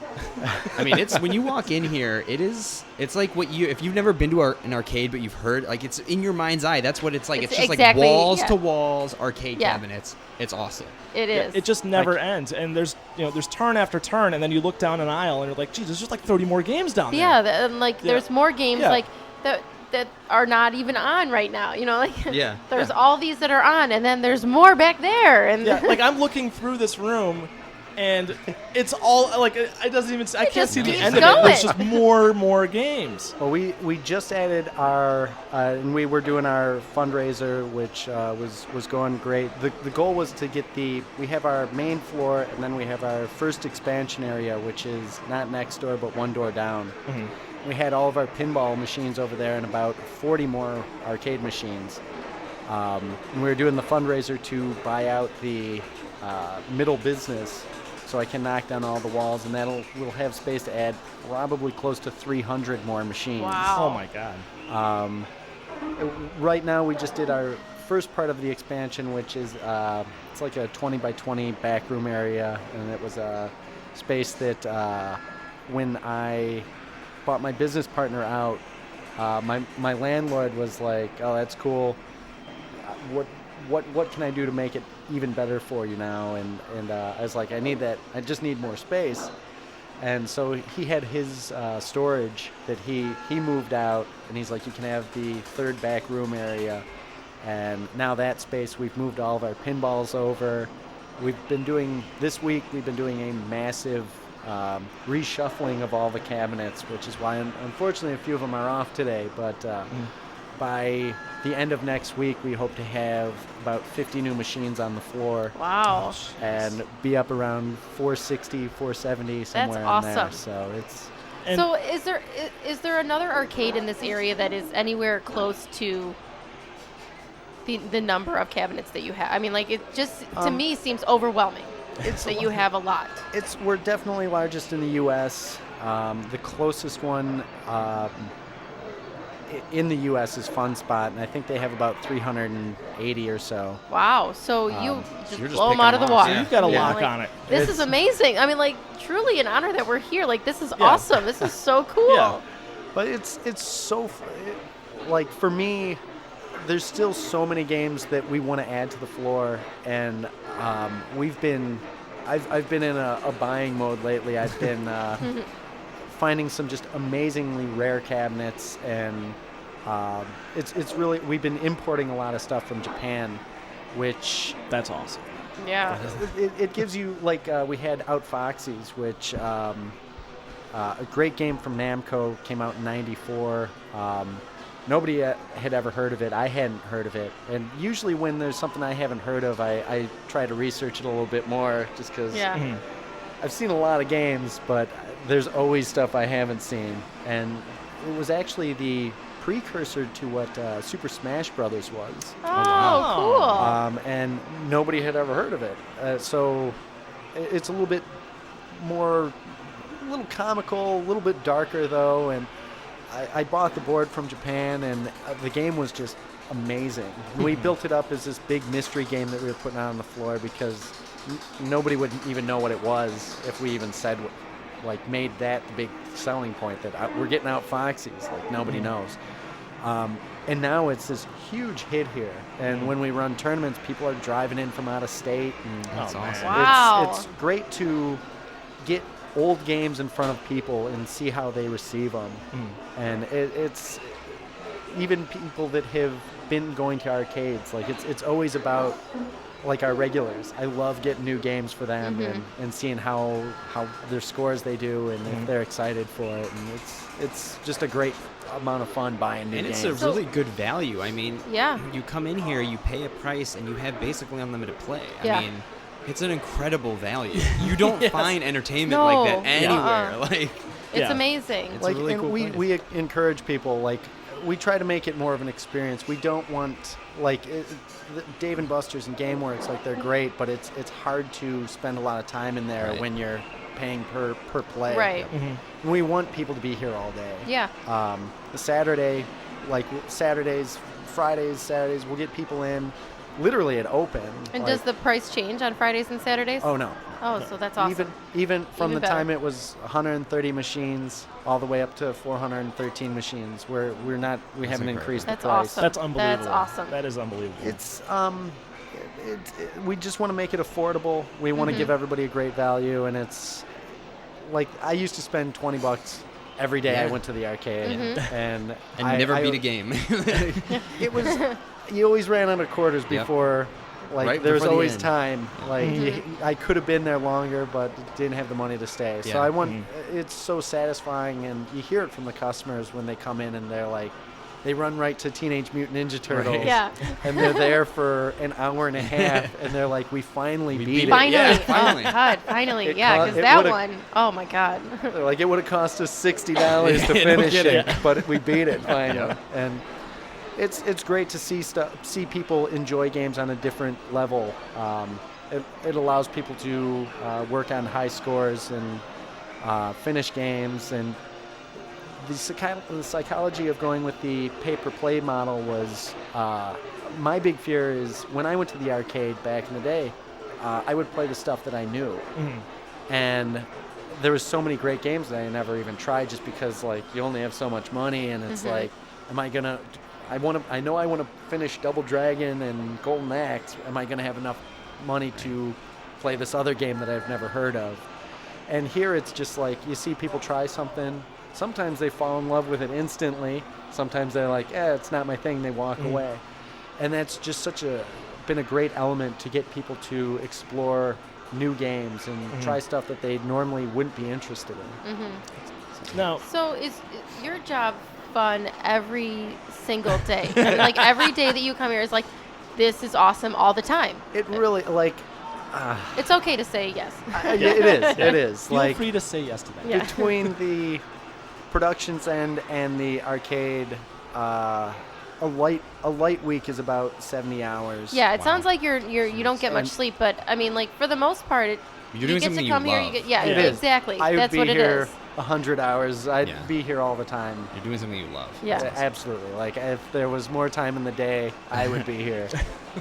I mean, it's when you walk in here, it's like what you, if you've never been to an arcade but you've heard, like it's in your mind's eye. That's what it's like. It's just exactly, like walls to walls arcade Yeah. cabinets. It's awesome. It is. It just never ends, and there's turn after turn, and then you look down an aisle and you're like, geez, there's just like 30 more games down there. Yeah, and like there's more games Yeah. like that are not even on right now. You know, like Yeah. there's all these that are on, and then there's more back there, and Yeah, like I'm looking through this room, and it's all like it doesn't even. I can't just see the keeps end of it. There's going. just more games. Well, we just added our, and we were doing our fundraiser, which was going great. The goal was to get we have our main floor, and then we have our first expansion area, which is not next door, but one door down. Mm-hmm. We had all of our pinball machines over there and about 40 more arcade machines. And we were doing the fundraiser to buy out the middle business, so I can knock down all the walls, and we'll have space to add probably close to 300 more machines. Wow. Oh my god. Right now, we just did our first part of the expansion, which is it's like a 20 by 20 back room area, and it was a space that when I bought my business partner out, my landlord was like, "Oh, that's cool. What can I do to make it even better for you now?" And I was like, I just need more space. And so he had his storage that he moved out, and he's like, you can have the third back room area. And now that space, we've moved all of our pinballs over. This week we've been doing a massive reshuffling of all the cabinets, which is why unfortunately a few of them are off today, but by the end of next week we hope to have about 50 new machines on the floor. wow. And be up around 460, 470, somewhere That's in there. awesome. So it's So is there another arcade in this area that is anywhere close to the number of cabinets that you have? I mean, like it just to me seems overwhelming. It's that you have a lot. we're definitely largest in the U.S. The closest one in the U.S. is Fun Spot, and I think they have about 380 or so. Wow. So you just you're just blow them picking out of the them off, water. yeah. You've got a Yeah. lock Like, on it. This is amazing. I mean, like truly an honor that we're here. Like this is Yeah. awesome. This is so cool. Yeah. But it's so like for me, there's still so many games that we want to add to the floor, and I've been in a buying mode lately. I've been finding some just amazingly rare cabinets, and it's really, we've been importing a lot of stuff from Japan, which That's awesome. Yeah. it gives you, like we had Out Foxies, which a great game from Namco, came out in '94. Nobody had ever heard of it. I hadn't heard of it. And usually when there's something I haven't heard of, I try to research it a little bit more, just because Yeah. I've seen a lot of games, but there's always stuff I haven't seen. And it was actually the precursor to what Super Smash Brothers was. Oh, cool. And nobody had ever heard of it. So it's a little bit more, a little comical, a little bit darker though. And I bought the board from Japan, and the game was just amazing. We built it up as this big mystery game that we were putting out on the floor, because nobody would even know what it was if we even said, like, made that the big selling point, that we're getting Out Foxies, like nobody knows. And now it's this huge hit here. And when we run tournaments, people are driving in from out of state. And That's awesome. Wow. It's great to get old games in front of people and see how they receive them. And it's even people that have been going to arcades, like it's always about like our regulars. I love getting new games for them and seeing how their scores they do and if they're excited for it. And it's just a great amount of fun buying new games. And it's a really good value. I mean, Yeah. you come in here, you pay a price, and you have basically unlimited play. Yeah. I mean, it's an incredible value. You don't find entertainment No. like that anywhere. Uh-uh. It's amazing. It's a really and cool we encourage people, like, we try to make it more of an experience. We don't want, like, Dave & Buster's and GameWorks, like, they're great, but it's hard to spend a lot of time in there when you're paying per play. Right. We want people to be here all day. Yeah. The Saturday, like Saturdays, Fridays, Saturdays, we'll get people in literally at open. And like, does the price change on Fridays and Saturdays? Oh, no. Oh, so that's awesome. Even from Even the better. time it was 130 machines all the way up to 413 machines, we haven't increased That's the price. awesome. That's unbelievable. That's awesome. That is unbelievable. It's we just want to make it affordable. We want to give everybody a great value, and it's like I used to spend $20 every day I went to the arcade, and never I beat a game. It was you always ran out of quarters before. Like Right there was before the always end. time. Like I could have been there longer, but didn't have the money to stay. Yeah. So I want. It's so satisfying, and you hear it from the customers when they come in and they're like, they run right to Teenage Mutant Ninja Turtles, Yeah. and they're there for an hour and a half, and they're like, we finally beat it. Finally. Yeah, finally. Oh, God, finally. It Yeah, co- because it that would've- one, oh, my God. They're like, it would have cost us $60 to No finish kidding. it, but we beat it finally. And it's great to see people enjoy games on a different level. It allows people to work on high scores and finish games. And the psychology of going with the pay-per-play model was my big fear is when I went to the arcade back in the day, I would play the stuff that I knew. And there was so many great games that I never even tried just because, like, you only have so much money, and it's like, am I gonna? I know I want to finish Double Dragon and Golden Axe. Am I gonna have enough money to play this other game that I've never heard of? And here it's just like you see people try something. Sometimes they fall in love with it instantly. Sometimes they're like, it's not my thing. They walk away. And that's just been a great element to get people to explore new games and try stuff that they normally wouldn't be interested in. Now, So is your job fun every single day? I mean, like, every day that you come here is like, this is awesome all the time. It really, like, It's okay to say yes. it is. It is. feel Like, free to say yes to that. Yeah. between the productions end and the arcade, a light week is about 70 hours. Yeah, it sounds like you don't get much And- sleep, but I mean, like, for the most part, You're you doing get something to you come here. You love. get, yeah, It is. exactly. I would That's be what it here is. 100 hours. I'd Yeah. be here all the time. You're doing something you love. Yeah. Absolutely. Like, if there was more time in the day, I would be here.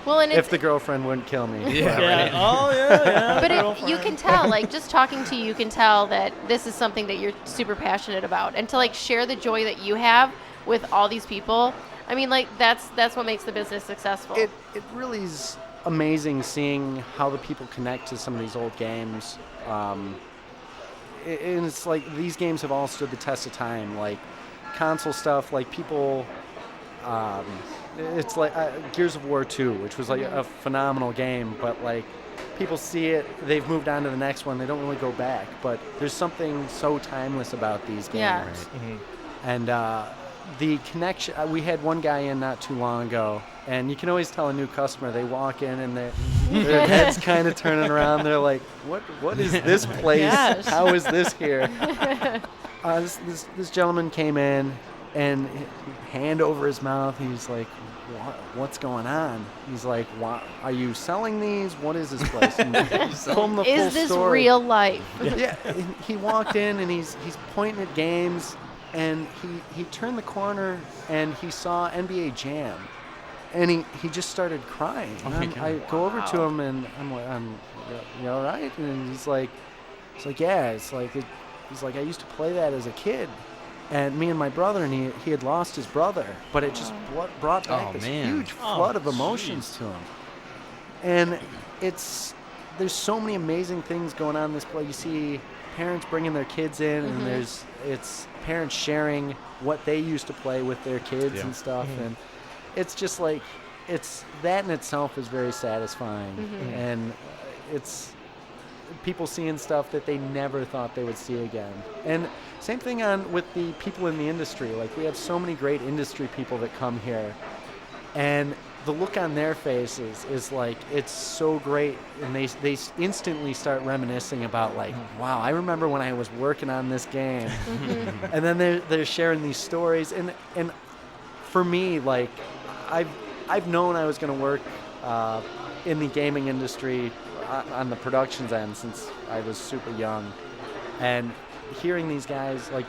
Well, and If it's the girlfriend wouldn't kill me. Yeah. Oh, yeah. but you can tell, like, just talking to you, you can tell that this is something that you're super passionate about, and to like share the joy that you have with all these people. I mean, like, that's what makes the business successful. It really is amazing seeing how the people connect to some of these old games. And it's like these games have all stood the test of time. Like console stuff, like people. It's like Gears of War 2, which was like a phenomenal game, but like people see it, they've moved on to the next one. They don't really go back. But there's something so timeless about these games. Yeah. And the connection, we had one guy in not too long ago, and you can always tell a new customer. They walk in and their head's kind of turning around. They're like, what is this place? Gosh. How is this here? This gentleman came in, and hand over his mouth, he's like, what's going on? He's like, are you selling these? What is this place? And told him the full Is this story. real life? Yeah, and he walked in and he's pointing at games, and he turned the corner and he saw NBA Jam, and he just started crying. And I go over to him and I'm like, you all right? And he's like, yeah. He's like, I used to play that as a kid. And me and my brother, and he had lost his brother, but it just brought back this huge flood of emotions to him. And it's there's so many amazing things going on in this place. You see parents bringing their kids in, and it's parents sharing what they used to play with their kids and stuff, and it's just like it's that in itself is very satisfying, and it's people seeing stuff that they never thought they would see again. And same thing with the people in the industry. Like, we have so many great industry people that come here, and the look on their faces is like, it's so great, and they instantly start reminiscing about, like, wow, I remember when I was working on this game. And then they're sharing these stories, and for me, like, I've known I was going to work in the gaming industry on the productions end since I was super young, and hearing these guys like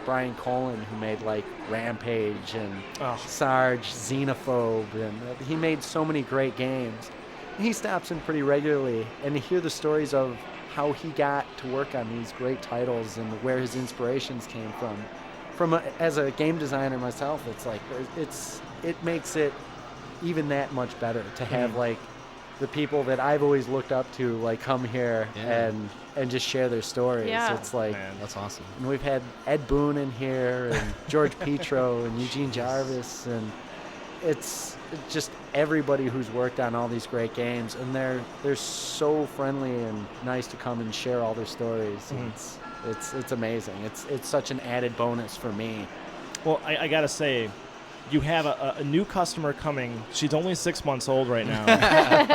Brian Colin, who made like Rampage and Sarge, Xenophobe, and he made so many great games. And he stops in pretty regularly, and to hear the stories of how he got to work on these great titles and where his inspirations came from as a game designer myself, it's like it makes it even that much better to have like the people that I've always looked up to like come here and just share their stories. Yeah. It's like, Man, that's awesome. And we've had Ed Boon in here, and George Petro, and Eugene Jarvis, and it's just everybody who's worked on all these great games, and they're so friendly and nice to come and share all their stories. And it's amazing. It's such an added bonus for me. Well, I gotta say, you have a new customer coming. She's only 6 months old right now,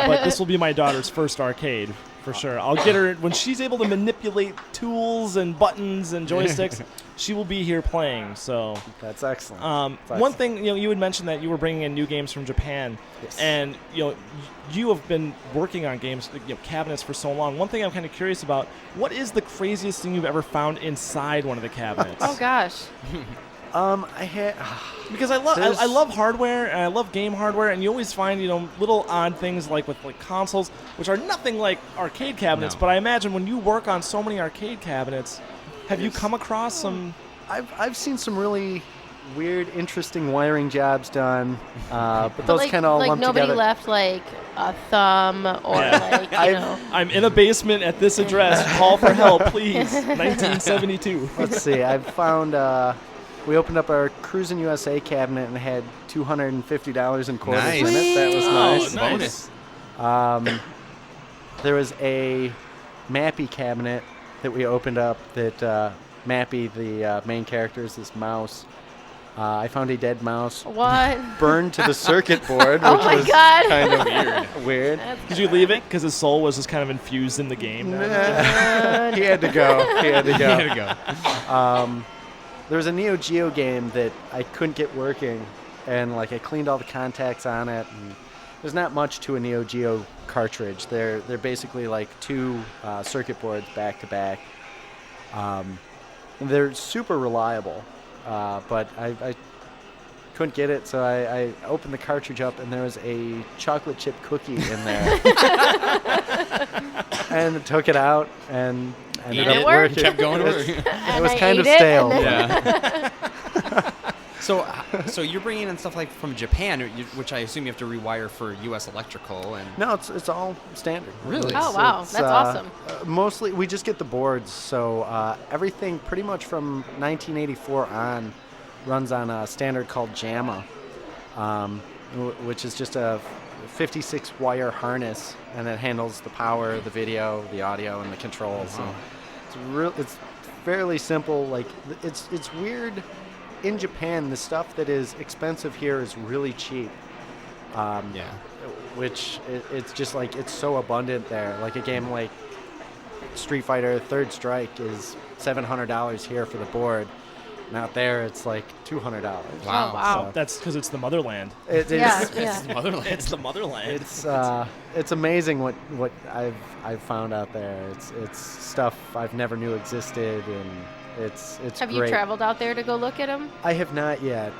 but this will be my daughter's first arcade for sure. I'll get her when she's able to manipulate tools and buttons and joysticks. She will be here playing. So that's excellent. One thing, you had mentioned that you were bringing in new games from Japan, and you have been working on games, cabinets for so long. One thing I'm kind of curious about: what is the craziest thing you've ever found inside one of the cabinets? Oh gosh. Because I love hardware, and I love game hardware, and you always find little odd things like with like consoles, which are nothing like arcade cabinets. No. But I imagine when you work on so many arcade cabinets, have you come across some? I've seen some really weird, interesting wiring jobs done, but those kind of all like lumped nobody together. left like a thumb or like I'm in a basement at this address. Call for help, please. 1972. Let's see. I've found. We opened up our Cruisin' USA cabinet and had $250 in quarters in it. That was nice. Bonus. There was a Mappy cabinet that we opened up that Mappy, the main character, is this mouse. I found a dead mouse. What? Burned to the circuit board, which Oh my was God. kind of weird. Did you leave it because his soul was just kind of infused in the game? He had to go. There was a Neo Geo game that I couldn't get working, and like I cleaned all the contacts on it. And there's not much to a Neo Geo cartridge. They're basically like two circuit boards back to back. They're super reliable, but I couldn't get it, so I opened the cartridge up, and there was a chocolate chip cookie in there, and took it out and. Ended up working. Kept going to work. It was kind of stale. Yeah. So you're bringing in stuff like from Japan, which I assume you have to rewire for U.S. electrical and. No, it's all standard. Really? Oh wow, that's awesome. Mostly, we just get the boards, so everything pretty much from 1984 on runs on a standard called JAMA, which is just a 56 wire harness, and it handles the power, the video, the audio, and the controls. Wow. It's fairly simple. Like it's weird. In Japan, the stuff that is expensive here is really cheap. Which it's just like it's so abundant there. Like a game like Street Fighter Third Strike is $700 here for the board. And out there, it's like $200. Wow. Oh, wow. So That's because it's the motherland. it is. Yeah. It's the motherland. It's amazing what I've found out there. It's stuff I've never knew existed, and it's Have great. you traveled out there to go look at them? I have not yet.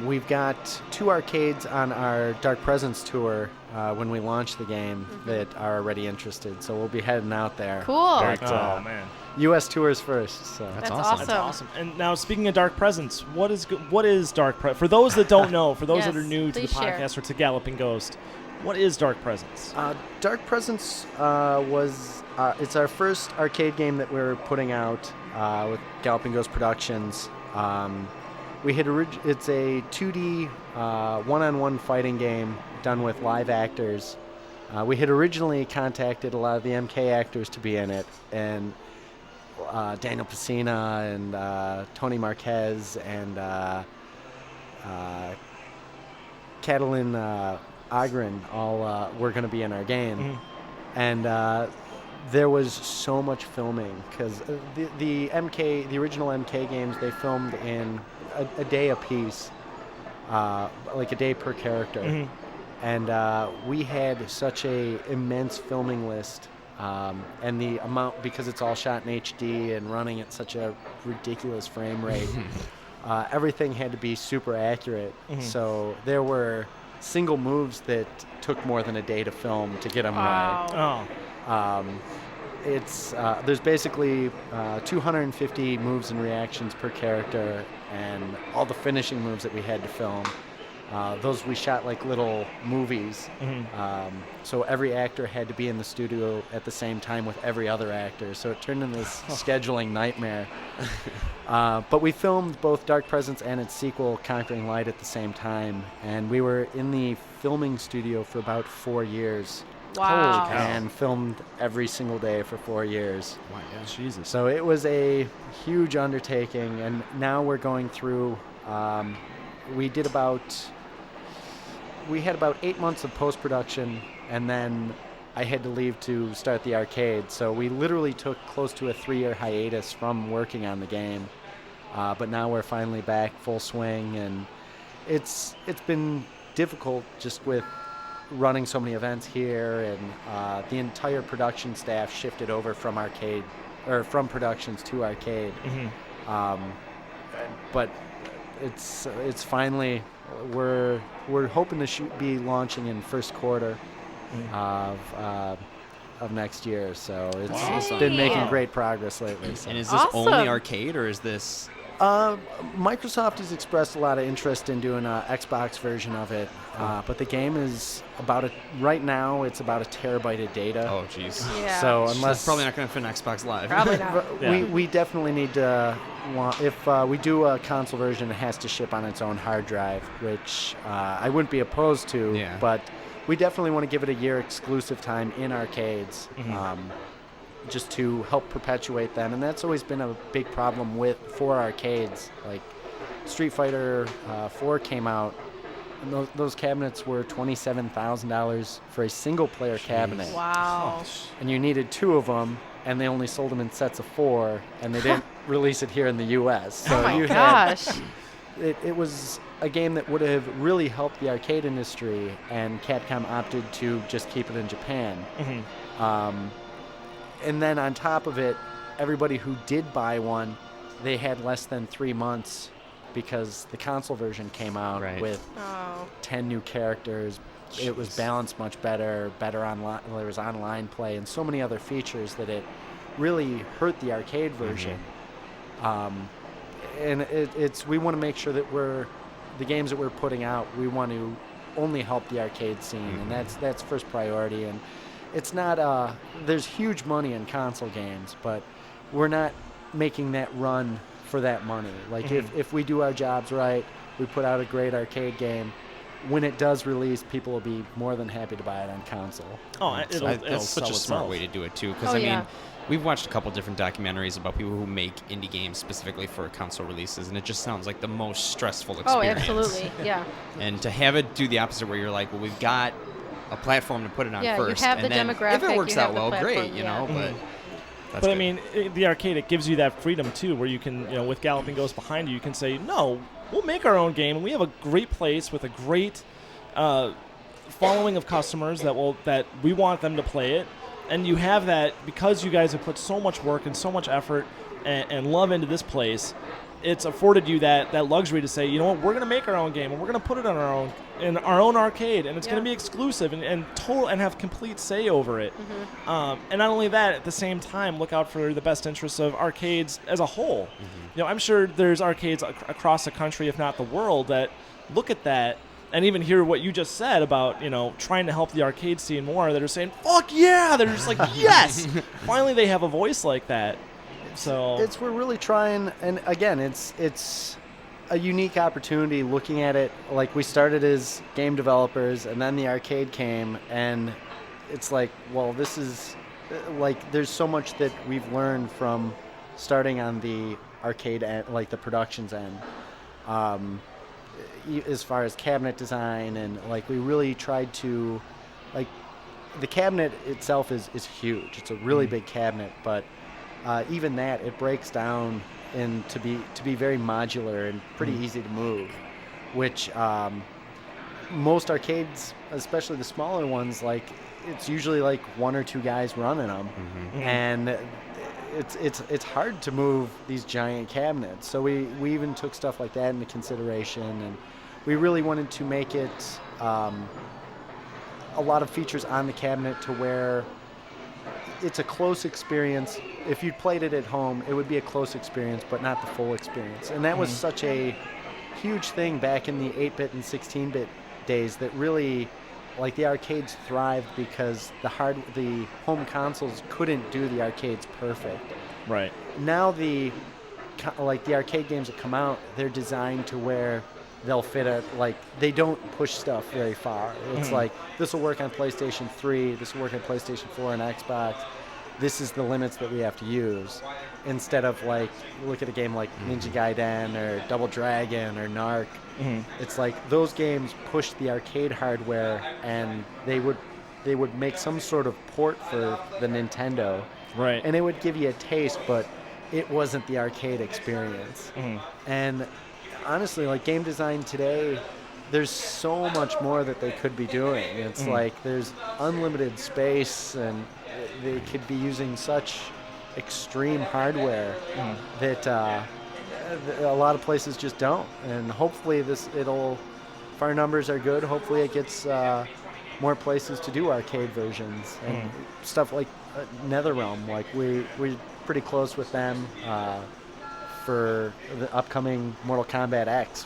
We've got 2 arcades on our Dark Presence tour when we launch the game that are already interested. So we'll be heading out there. Cool. But, Oh man. U.S. tours first. So That's That's awesome. And now, speaking of Dark Presence, what is Dark Presence? For those that don't know, for those that are Yes, new to the please share. podcast or to Galloping Ghost, What is Dark Presence? Dark Presence was it's our first arcade game that we're putting out with Galloping Ghost Productions. It's a 2D one-on-one fighting game done with live actors. We had originally contacted a lot of the MK actors to be in it, and Daniel Pacina and Tony Marquez and Catalin Agrin all were going to be in our game. And there was so much filming because the original MK games, they filmed in a day apiece, like a day per character. And we had such a immense filming list, and the amount, because it's all shot in HD and running at such a ridiculous frame rate, everything had to be super accurate. So there were single moves that took more than a day to film to get them right. There's basically 250 moves and reactions per character, and all the finishing moves that we had to film. Those we shot like little movies. So every actor had to be in the studio at the same time with every other actor. So it turned into this scheduling nightmare. But we filmed both Dark Presence and its sequel, Conquering Light, at the same time. And we were in the filming studio for about 4 years. Wow. And filmed every single day for 4 years. Wow, yeah. Jesus. So it was a huge undertaking. And now we're going through... We had about 8 months of post-production, and then I had to leave to start the arcade. So we literally took close to a 3-year hiatus from working on the game. But now we're finally back full swing, and it's been difficult just with running so many events here, and the entire production staff shifted over from arcade, or from productions to arcade. But it's finally, we're hoping to be launching in first quarter of next year. So it's been making great progress lately. So. And is this only arcade, or is this? Microsoft has expressed a lot of interest in doing an Xbox version of it, but the game is right now it's about 1 terabyte of data. Oh, jeez. Yeah. So That's unless probably not going to fit in Xbox Live. Probably not. we definitely need to if we do a console version, it has to ship on its own hard drive, which I wouldn't be opposed to. Yeah. But we definitely want to give it a year exclusive time in arcades. Just to help perpetuate them, and that's always been a big problem for arcades. Like Street Fighter 4 came out, and those cabinets were $27,000 for a single-player cabinet. Wow. And you needed 2 of them, and they only sold them in sets of 4, and they didn't release it here in the U.S. So oh my gosh. It was a game that would have really helped the arcade industry, and Capcom opted to just keep it in Japan. And then on top of it, everybody who did buy one, they had less than 3 months because the console version came out with 10 new characters. Jeez. It was balanced much better online. There was online play and so many other features that it really hurt the arcade version. And we want to make sure that the games that we're putting out, we want to only help the arcade scene, and that's first priority. And it's not there's huge money in console games, but we're not making that run for that money. Like if we do our jobs right, we put out a great arcade game, when it does release, people will be more than happy to buy it on console. That's such a smart way to do it too, because I mean, we've watched a couple different documentaries about people who make indie games specifically for console releases, and it just sounds like the most stressful experience. Oh, absolutely, yeah. And to have it do the opposite, where you're like, well, we've got a platform to put it on first, you have and the then demographic, if it works out well, platform, great, you know. But that's but good. I mean, the arcade, it gives you that freedom too, where you can, with Galloping Ghost behind you, you can say, no, we'll make our own game, and we have a great place with a great following of customers that we want them to play it. And you have that because you guys have put so much work and so much effort and love into this place. It's afforded you that luxury to say, you know what, we're going to make our own game, and we're going to put it in our own arcade, and it's going to be exclusive and have complete say over it. And not only that, at the same time, look out for the best interests of arcades as a whole. I'm sure there's arcades across the country, if not the world, that look at that and even hear what you just said about, trying to help the arcade scene more, that are saying, fuck yeah! They're just like, yes! Finally they have a voice like that. So we're really trying, and again, it's a unique opportunity looking at it. Like, we started as game developers, and then the arcade came, and it's like, well, this is, like, there's so much that we've learned from starting on the arcade end, like the productions end. As far as cabinet design, and like we really tried to, like, the cabinet itself is huge. It's a really big cabinet, but even that, it breaks down and to be very modular and pretty easy to move, which most arcades, especially the smaller ones, like, it's usually like one or two guys running them, and it's hard to move these giant cabinets. So we even took stuff like that into consideration, and we really wanted to make it a lot of features on the cabinet to where it's a close experience. If you played it at home, it would be a close experience, but not the full experience. And that was such a huge thing back in the 8-bit and 16-bit days, that really, like, the arcades thrived because the home consoles couldn't do the arcades perfect. Right. Now the arcade games that come out, they're designed to where they'll fit they don't push stuff very far. It's like, this will work on PlayStation 3, this will work on PlayStation 4 and Xbox. This is the limits that we have to use. Instead of, like, look at a game like Ninja Gaiden or Double Dragon or Narc. It's like those games push the arcade hardware, and they would make some sort of port for the Nintendo. Right. And it would give you a taste, but it wasn't the arcade experience. And honestly, like, game design today, there's so much more that they could be doing. It's like there's unlimited space, and they could be using such extreme hardware that a lot of places just don't. And hopefully if our numbers are good, hopefully it gets more places to do arcade versions and stuff like NetherRealm. Like, we're pretty close with them for the upcoming Mortal Kombat X.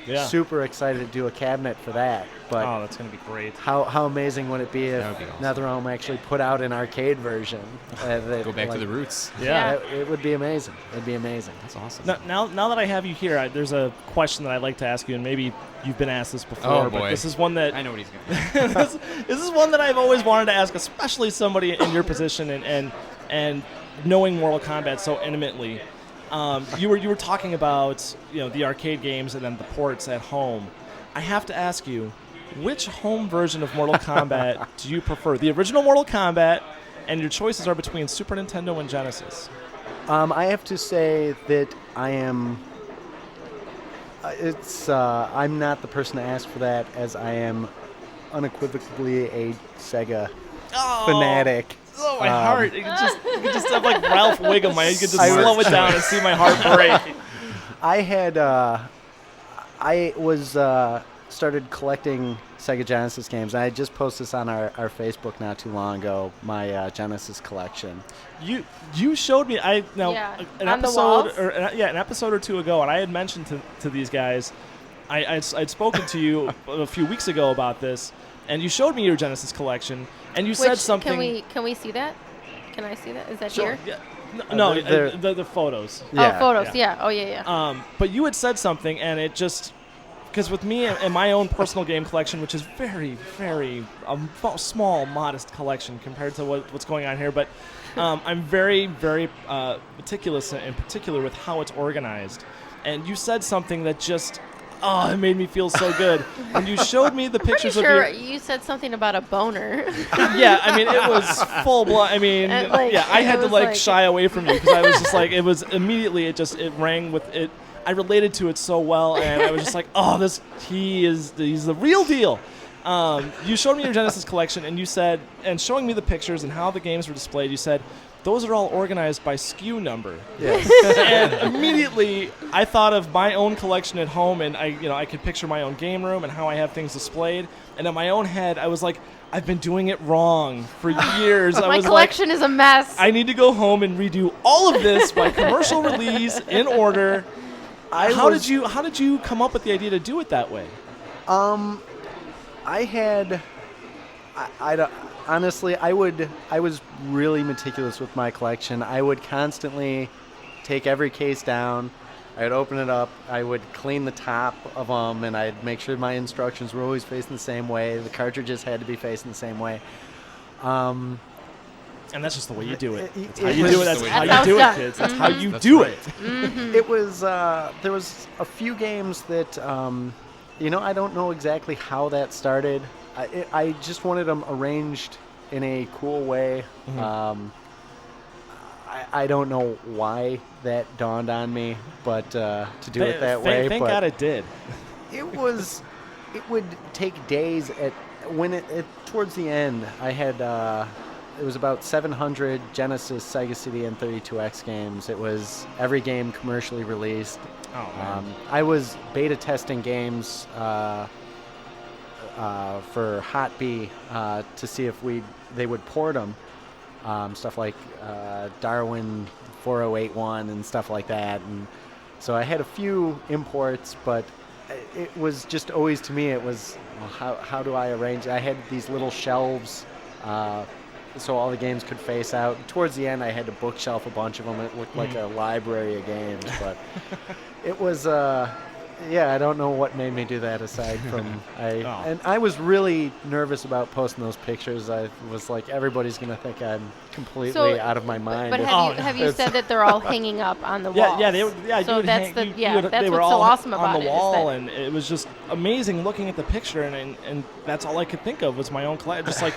Yeah. Super excited to do a cabinet for that. But that's going to be great. How amazing would it be if NetherRealm actually put out an arcade version? Go back to the roots. Yeah. It would be amazing. It'd be amazing. That's awesome. Now that I have you here, there's a question that I'd like to ask you, and maybe you've been asked this before, but this is one that... I know what he's going to this is one that I've always wanted to ask, especially somebody in your position and knowing Mortal Kombat so intimately. You were talking about the arcade games and then the ports at home. I have to ask you, which home version of Mortal Kombat do you prefer? The original Mortal Kombat, and your choices are between Super Nintendo and Genesis. I have to say that I am. I'm not the person to ask for that, as I am unequivocally a Sega fanatic. Oh, my heart. You could just have like Ralph Wiggum. You could just slow it down and see my heart break. I started collecting Sega Genesis games. I just posted this on our Facebook not too long ago, my Genesis collection. You showed me an episode an episode or two ago, and I had mentioned to these guys, I'd spoken to you a few weeks ago about this, and you showed me your Genesis collection, and you said something. Can we see that? Can I see that? Is that Sure. here? Yeah. No, the photos. Yeah. Oh, photos. Yeah. Oh, yeah. But you had said something, and it just, because with me and my own personal game collection, which is very, very small, modest collection compared to what's going on here, but I'm very, very meticulous in particular with how it's organized. And you said something that just, it made me feel so good. And you showed me the pictures of your... you said something about a boner. Yeah, I mean, it was full blood. I mean, I had to shy away from you because I was just like, it was immediately, it rang with it. I related to it so well, and I was just like, he's the real deal. You showed me your Genesis collection, and you said, and showing me the pictures and how the games were displayed, you said, those are all organized by SKU number. Yes. And immediately I thought of my own collection at home, and I could picture my own game room and how I have things displayed. And in my own head, I was like, I've been doing it wrong for years. My collection is a mess. I need to go home and redo all of this by commercial release in order. How did you come up with the idea to do it that way? I had, I don't, honestly, I was really meticulous with my collection. I would constantly take every case down. I'd open it up. I would clean the top of them, and I'd make sure my instructions were always facing the same way. The cartridges had to be facing the same way. And that's just the way you do it. That's how It you was- do it. That's That's how how you do it's it, kids. That's done. how you That's do right. it. It was there was a few games that I don't know exactly how that started. I just wanted them arranged in a cool way. I don't know why that dawned on me, but to do it that way. Thank but God it did. it would take days towards the end. I had it was about 700 Genesis, Sega CD, and 32X games. It was every game commercially released. Oh, man. I was beta testing games for Hot B to see if they would port them. Stuff like Darwin 4081 and stuff like that. And so I had a few imports, but it was just always, to me, it was, well, how do I arrange it? I had these little shelves so all the games could face out. Towards the end, I had to bookshelf a bunch of them. It looked like a library of games, but it was, I don't know what made me do that aside from and I was really nervous about posting those pictures. I was like, everybody's going to think I'm completely out of my mind. But have you said that they're all hanging up on the Yeah, walls? you would that's hang- that's they were what's so all awesome on about the it. wall, Is and it was just amazing looking at the picture, and that's all I could think of was my own collection. Just like,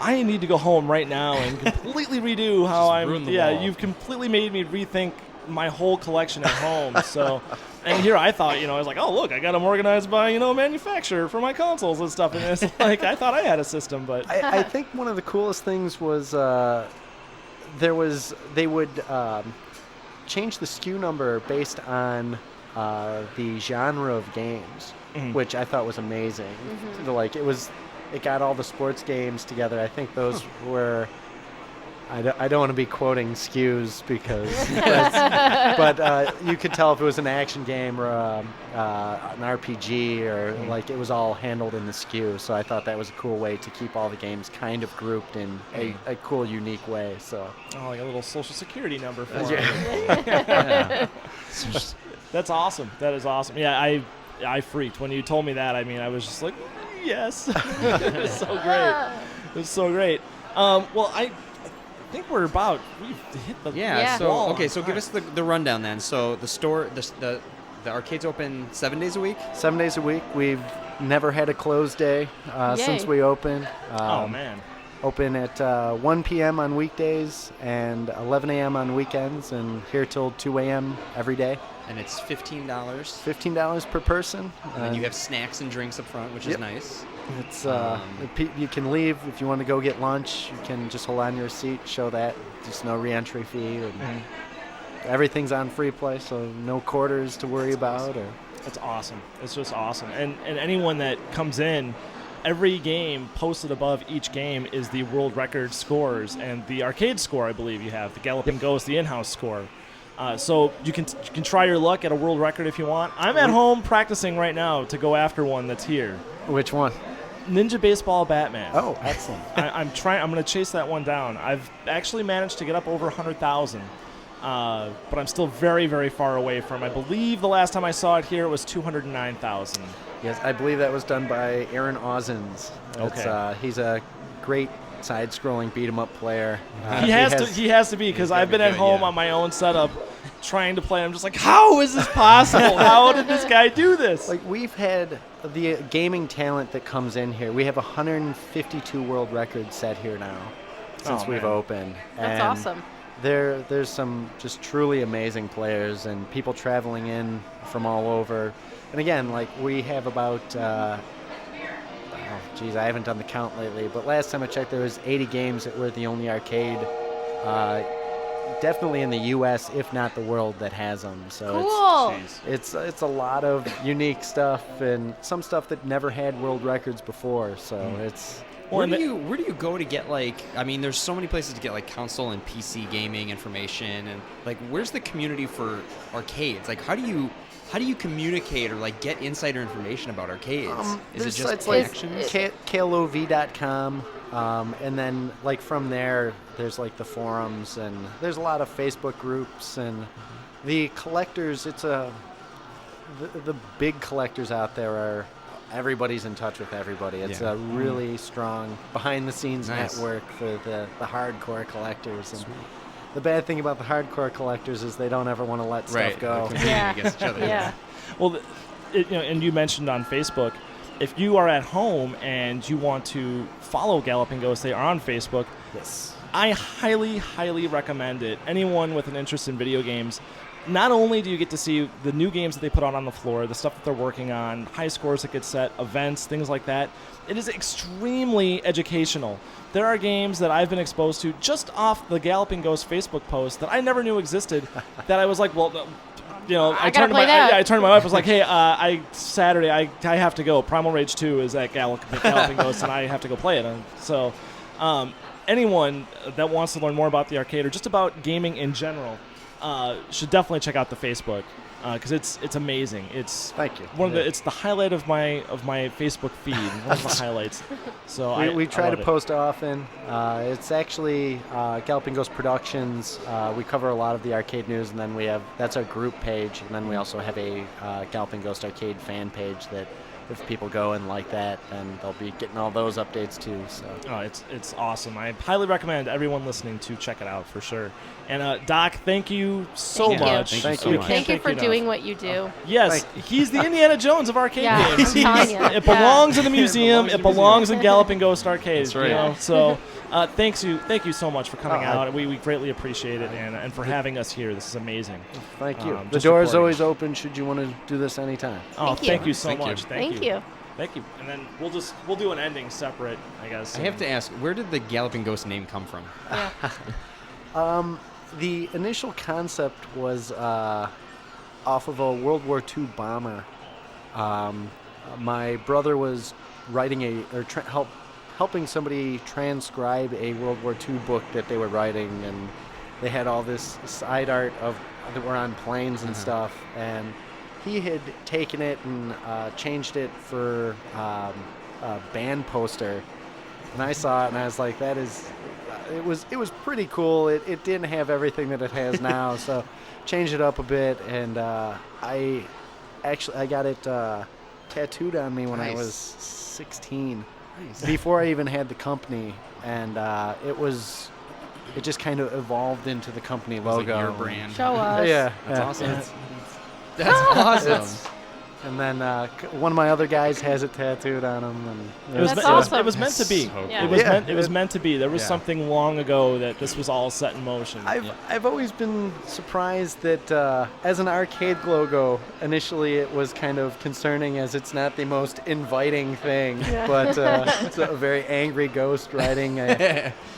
I need to go home right now and completely redo how ruin the Yeah, wall. you've completely made me rethink my whole collection at home. So, and here I thought, I was like, oh look, I got them organized by manufacturer for my consoles and stuff, and it's like I thought I had a system, but I think one of the coolest things was they would change the SKU number based on the genre of games, which I thought was amazing. Like it got all the sports games together. I think those were. I don't want to be quoting SKUs because, but you could tell if it was an action game or an RPG or like it was all handled in the SKU. So I thought that was a cool way to keep all the games kind of grouped in a cool, unique way. So like a little social security number for Yeah. That's awesome. That is awesome. Yeah, I freaked when you told me that. I mean, I was just like, yes. It was so great. It was so great. Well, I think we've hit the wall. So give us the rundown then. So the store, the arcade's open 7 days a week. 7 days a week. We've never had a closed day since we opened. Oh man. Open at 1 p.m. on weekdays and 11 a.m. on weekends, and here till 2 a.m. every day. And it's $15. $15 per person. And then you have snacks and drinks up front, which is nice. It's you can leave if you want to go get lunch. You can just hold on to your seat, show that. Just no re-entry fee. And everything's on free play, so no quarters to worry about. That's awesome. It's just awesome. And anyone that comes in, every game posted above each game is the world record scores and the arcade score. I believe you have the Galloping Ghost, the in-house score. So you can try your luck at a world record if you want. I'm at home practicing right now to go after one that's here. Which one? Ninja Baseball Batman. Oh, excellent. I'm going to chase that one down. I've actually managed to get up over 100,000, but I'm still very, very far away from. I believe the last time I saw it here, it was 209,000. Yes, I believe that was done by Aaron Ozens. Okay. He's a great side-scrolling beat-em-up player. He has to be, because I've been at home on my own setup trying to play. I'm just like, how is this possible? How did this guy do this? Like, we've had the gaming talent that comes in here. We have 152 world records set here now since we've opened. That's awesome. There's some just truly amazing players and people traveling in from all over. And again, like, we have about I haven't done the count lately, but last time I checked, there was 80 games that were the only arcade, definitely in the U.S., if not the world, that has them. So cool. It's a lot of unique stuff and some stuff that never had world records before. So Well, Where do you go to get I mean, there's so many places to get console and PC gaming information, and where's the community for arcades? How do you communicate or get insider information about arcades? Is it just actions? KLOV.com, and then from there there's the forums, and there's a lot of Facebook groups, and the collectors. The big collectors out there are. Everybody's in touch with everybody. It's a really strong behind-the-scenes network for the hardcore collectors. And the bad thing about the hardcore collectors is they don't ever want to let stuff go. Against each other. Yeah. Well, and you mentioned on Facebook, if you are at home and you want to follow Galloping Ghost, they are on Facebook. Yes. I highly, highly recommend it. Anyone with an interest in video games, not only do you get to see the new games that they put out on the floor, the stuff that they're working on, high scores that get set, events, things like that, it is extremely educational. There are games that I've been exposed to just off the Galloping Ghost Facebook post that I never knew existed, that I was like, well, I turned to my wife, I was like, hey, Saturday, I have to go. Primal Rage 2 is at Galloping Ghost, and I have to go play it. And so anyone that wants to learn more about the arcade or just about gaming in general, should definitely check out the Facebook because it's amazing. It's Thank you. It's the highlight of my Facebook feed. One of the highlights. So we try I to love post often. It's actually Galloping Ghost Productions. We cover a lot of the arcade news, and then that's our group page, and then we also have a Galloping Ghost Arcade fan page that. If people go and like that, then they'll be getting all those updates too. So it's awesome. I highly recommend everyone listening to check it out for sure. And Doc, thank you so much. Thank you so much. Thank you for doing what you do. Yes, he's the Indiana Jones of arcade games. I'm telling you. It belongs in the museum. It belongs in Galloping Ghost Arcade. That's right. So thank you so much for coming out. We greatly appreciate it, and for having us here. This is amazing. Thank you. The door is always open should you want to do this anytime. Thank you so much. Thank you. Thank you. And then we'll do an ending separate, I guess. I have to ask, where did the Galloping Ghost name come from? Yeah. The initial concept was off of a World War II bomber. My brother was writing helping somebody transcribe a World War II book that they were writing, and they had all this side art that were on planes and stuff, and he had taken it and changed it for a band poster, and I saw it and I was like, it was pretty cool. It didn't have everything that it has now, so changed it up a bit, and I got it tattooed on me when I was 16, before I even had the company, and it just kind of evolved into the company logo. Like your brand. Show us. Yeah, that's awesome. That's awesome. And then one of my other guys has it tattooed on him. And it was meant to be. So Yeah. It was meant to be. There was something long ago that this was all set in motion. I've always been surprised that as an arcade logo, initially it was kind of concerning as it's not the most inviting thing, but it's a very angry ghost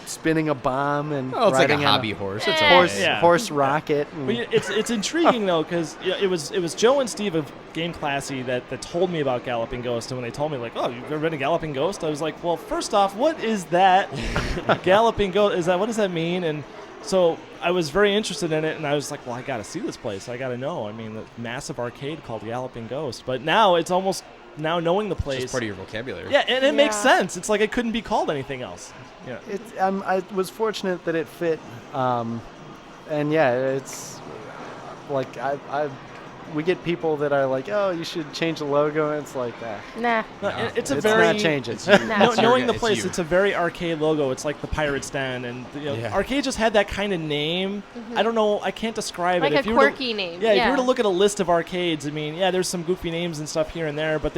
spinning a bomb and it's like a riding hobby horse. It's horse rocket. But it's intriguing though, because it was Joe and Steve of Game Classy that told me about Galloping Ghost, and when they told me like, oh, you've ever been to Galloping Ghost, I was like, well, first off, what is that? Galloping Ghost, what does that mean? And so I was very interested in it, and I was like, well, I got to see this place. I got to know. I mean, the massive arcade called Galloping Ghost. But now it's almost knowing the place. It's part of your vocabulary. Yeah, and it makes sense. It's like it couldn't be called anything else. Yeah. I was fortunate that it fit, and it's like we get people that are like, oh, you should change the logo, and it's like that. Nah. No, it's not changing. Knowing the place, it's a very arcade logo. It's like the Pirate's Den, and arcade just had that kind of name. Mm-hmm. I don't know. I can't describe like it. Like a quirky name. Yeah, if you were to look at a list of arcades, I mean, there's some goofy names and stuff here and there, but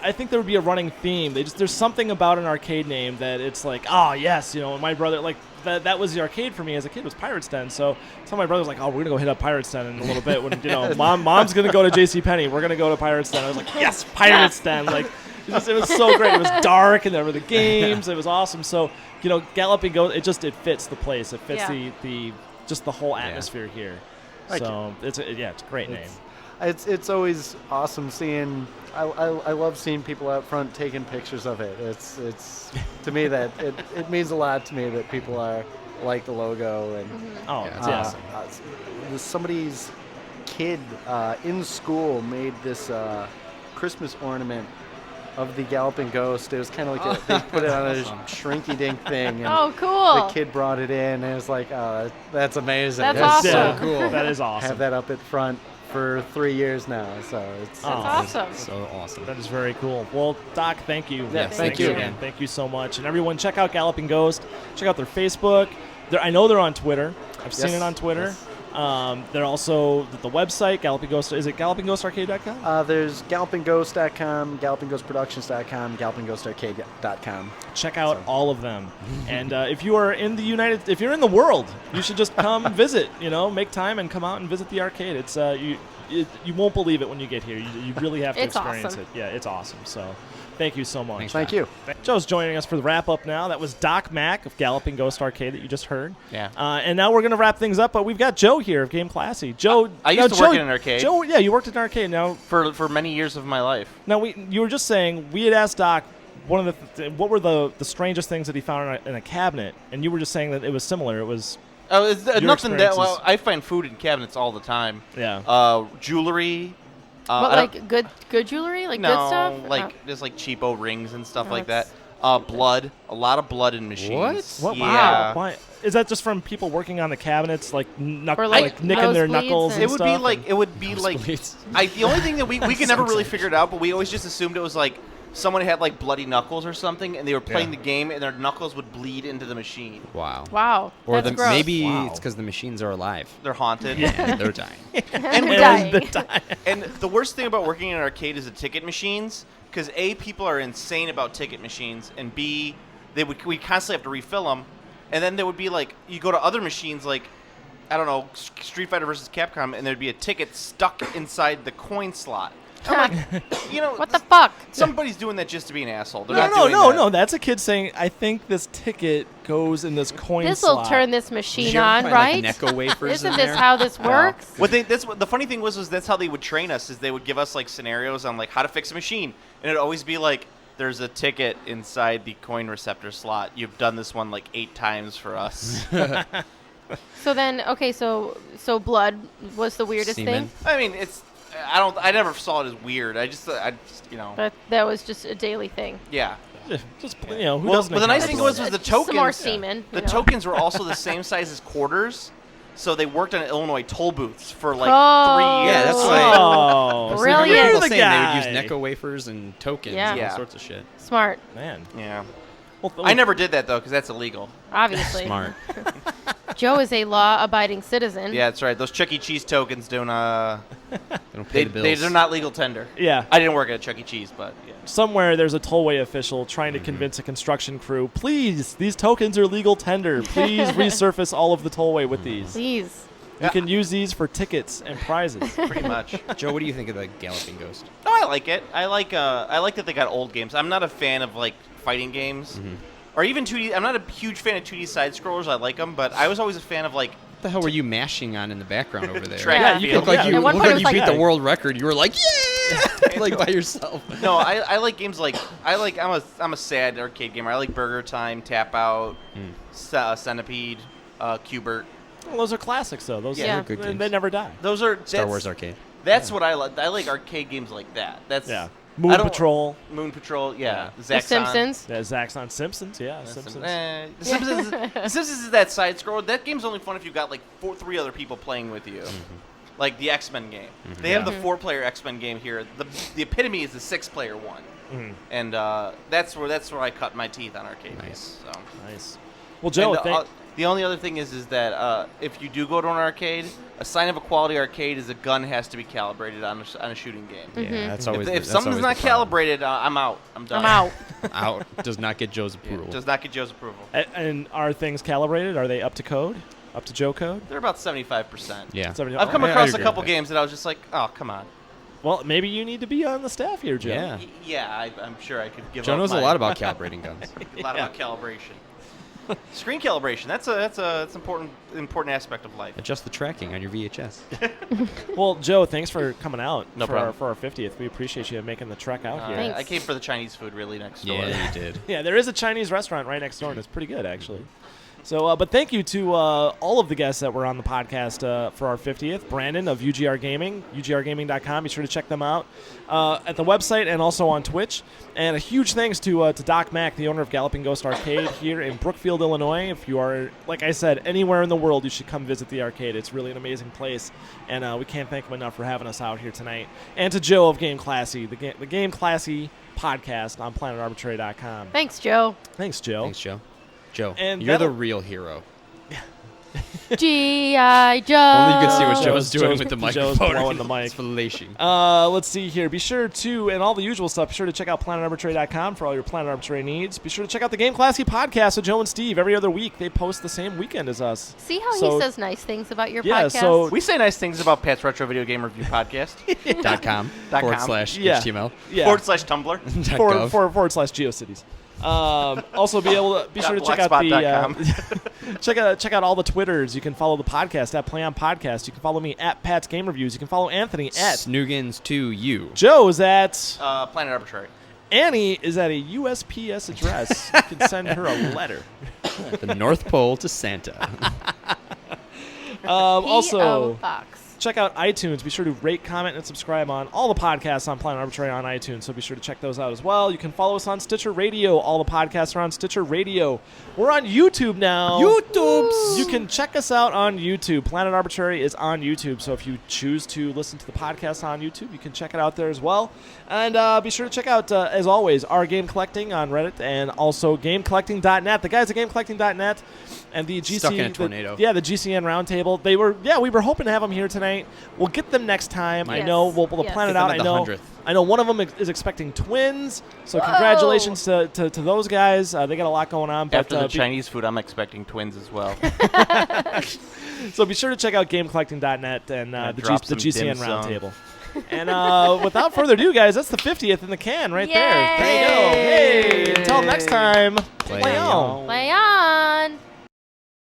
I think there would be a running theme. There's something about an arcade name that it's like, oh yes, my brother, like that was the arcade for me as a kid, was Pirate's Den. So my brother's like, oh, we're gonna go hit up Pirate's Den in a little bit when mom's gonna go to JCPenney, we're gonna go to Pirate's Den. I was like, yes, Pirate's Den. Like it was so great. It was dark and there were the games. It was awesome. So Galloping Ghost, it fits the place. It fits the whole atmosphere here. So it's a great name. it's always awesome seeing. I love seeing people out front taking pictures of it. It's to me that it means a lot to me that people are like the logo and That's awesome. Somebody's kid in school made this Christmas ornament of the Galloping Ghost. It was kind of like they put it on a shrinky-dink thing. And cool. The kid brought it in, and it was like, oh, that's amazing. That's That's awesome. so cool. That is awesome. Have that up at front for 3 years now, so it's That's awesome. So awesome. That is very cool. Well, Doc, thank you. Yeah, thank you. again. Thank you so much. And everyone, check out Galloping Ghost. Check out their Facebook. I know they're on Twitter. I've seen it on Twitter. Yes. They're also the website, Galloping Ghost. Is it gallopingghostarcade.com? There's gallopingghost.com, gallopingghostproductions.com, gallopingghostarcade.com. Check out all of them. And if you are in if you're in the world, you should just come visit. Make time and come out and visit the arcade. It's you won't believe it when you get here. You really have to It's experience awesome. it. Yeah, it's awesome. So, thank you so much. Thank you. Joe's joining us for the wrap up now. That was Doc Mack of Galloping Ghost Arcade that you just heard. Yeah. And now we're going to wrap things up, but we've got Joe here of Game Classy. Joe, I used to Joe, work in an arcade. Joe, yeah, you worked in an arcade. Now, for many years of my life. now you were just saying we had asked Doc one of what were the strangest things that he found in a cabinet, and you were just saying that it was similar. It was Oh, it's Your nothing that. experiences. Well, I find food in cabinets all the time. yeah. Jewelry. But I don't- good jewelry, like no, good stuff. like just like cheapo rings and stuff Oh, like that. that's- Blood, a lot of blood in machines. What? Yeah. Wow. Why? Is that just from people working on the cabinets, like Or, like, nicking their nosebleeds knuckles? and- And It would be stuff? like the only thing that we could never really figure it out, but we always just assumed it was like someone had like bloody knuckles or something, and they were playing the game, and their knuckles would bleed into the machine. Wow. Wow. Or That's gross. maybe Wow. it's because the machines are alive. They're haunted. And they're dying. and And dying. And the worst thing about working in an arcade is the ticket machines, because A, people are insane about ticket machines, and B, we constantly have to refill them, and then there would be like, you go to other machines like, I don't know, Street Fighter versus Capcom, and there'd be a ticket stuck inside the coin slot. I'm like, What the fuck? somebody's doing that just to be an asshole. They're not doing that. No. That's a kid saying, "I think this ticket goes in this coin This will slot." turn this machine on, right? Necco wafers Isn't in this there? how this works? What the funny thing was that's how they would train us, is they would give us like scenarios on like how to fix a machine, and it'd always be like, there's a ticket inside the coin receptor slot. You've done this one like 8 times for us. So then, okay, so blood was the weirdest Semen. thing, I mean, I never saw it as weird. I just but that was just a daily thing. yeah. Just who doesn't? Well, the nice thing was Just the some more tokens. semen. The you know. tokens were also the same size as quarters, so they worked on Illinois toll booths for like Oh. 3 years. Yeah, that's why. Oh, So Brilliant. people You're the saying guy. they would use Necco wafers and tokens and Yeah. all sorts of shit. Smart, Man. Yeah. Well, I never did that though, because that's illegal. obviously. Smart. Joe is a law-abiding citizen. Yeah, that's right. Those Chuck E. Cheese tokens don't. They don't pay the bills. They're not legal tender. Yeah. I didn't work at Chuck E. Cheese, but yeah. Somewhere there's a tollway official trying to convince a construction crew, please, these tokens are legal tender. Please resurface all of the tollway with these. Please. You can use these for tickets and prizes. Pretty much. Joe, what do you think of the Galloping Ghost? Oh, I like it. I like that they got old games. I'm not a fan of like fighting games, or even 2D. I'm not a huge fan of 2D side scrollers. I like them, but I was always a fan of like. What the hell were you mashing on in the background over there? Track Yeah, and you field. Looked like you, At one looked point like it was you like- beat the world record. You were like, yeah, like by yourself. No, I like games like I'm a sad arcade gamer. I like Burger Time, Tap Out, Centipede, Cubert. Well, those are classics, though. Those Yeah. are Good they games. never die. Those are Star Wars Arcade. That's what I like. I like arcade games like that. That's Yeah. I Moon don't- Patrol. Moon Patrol, yeah. The Zaxxon. Simpsons. Yeah, Zaxxon Simpsons. Yeah, Simpsons. The Simpsons. The Simpsons is that side scroll. That game's only fun if you got like 3 other people playing with you. Like the X-Men game. They have the 4-player X-Men game here. The epitome is the 6-player one. And that's where I cut my teeth on arcade games. So. Nice. Well, Joe, And, the only other thing is that if you do go to an arcade, a sign of a quality arcade is a gun has to be calibrated on a shooting game. Yeah, that's If, always. if that's something's always not the problem. calibrated, I'm out. I'm done. I'm out. Out does not get Joe's Yeah, approval. does not get Joe's approval. and are things calibrated? Are they up to code? Up to Joe code? They're about 75%. Yeah. I've come I across a agree couple with that. games that I was just like, oh, come on. Well, maybe you need to be on the staff here, Joe. Yeah. Yeah, I'm sure I could give Joe up knows my- a lot about calibrating guns. a lot about calibration. Screen calibration. That's an important aspect of life. Adjust the tracking on your VHS. Well, Joe, thanks for coming out No for problem. our 50th. We appreciate you making the trek out here. Thanks. I came for the Chinese food really next door. Yeah, you did. Yeah, there is a Chinese restaurant right next door, and it's pretty good, actually. So, but thank you to all of the guests that were on the podcast for our 50th. Brandon of UGR Gaming, ugrgaming.com. Be sure to check them out at the website and also on Twitch. And a huge thanks to Doc Mack, the owner of Galloping Ghost Arcade here in Brookfield, Illinois. If you are, like I said, anywhere in the world, you should come visit the arcade. It's really an amazing place, and we can't thank him enough for having us out here tonight. And to Joe of Game Classy, the Game Classy podcast on planetarbitrary.com. Thanks, Joe. Thanks, Joe. Thanks, Joe. Joe, And you're the that'll- real hero. G.I. Joe. Only you can see what Joe's Joe's- doing with the Joe's microphone. blowing the mic. It's flashing. Let's see here. Be sure to, and all the usual stuff, be sure to check out planetarbitrary.com for all your Planet Arbitrary needs. Be sure to check out the Game Classy podcast with Joe and Steve every other week. They post the same weekend as us. See how So- he says nice things about your Yeah, podcast? so- We say nice things about Pat's Retro Video Game Review Podcast. .com .com. Yeah. /HTML. Yeah. /Tumblr. .gov. /GeoCities. Also, be sure to check out Blogspot.com. check out all the Twitters. You can follow the podcast at Play On Podcast. You can follow me at Pat's Game Reviews. You can follow Anthony at Snoogans to you. Joe is at Planet Arbitrary. Annie is at a USPS address. You can send her a letter. The North Pole to Santa. Also, P.O. Box. check out iTunes. Be sure to rate, comment, and subscribe on all the podcasts on Planet Arbitrary on iTunes, so be sure to check those out as well. You can follow us on Stitcher Radio. All the podcasts are on Stitcher Radio. We're on YouTube now. YouTubes. You can check us out on YouTube. Planet Arbitrary is on YouTube, so if you choose to listen to the podcast on YouTube, you can check it out there as well. And be sure to check out, as always, our Game Collecting on Reddit and also GameCollecting.net. The guys at GameCollecting.net and the GC, Stuck in a tornado. the GCN Roundtable. We were hoping to have them here tonight. We'll get them next time. I Yes. know we'll Yes. plan it Get them out. at I the know. 100th. I know one of them is expecting twins. So Whoa. congratulations to those guys. They got a lot going on. But After the Chinese food, I'm expecting twins as well. so be sure to check out GameCollecting.net and the drop some GCN dim sum. Roundtable. And without further ado, guys, that's the 50th in the can right there. There you go. Yay. Hey, until next time, Play play on. on. Play on.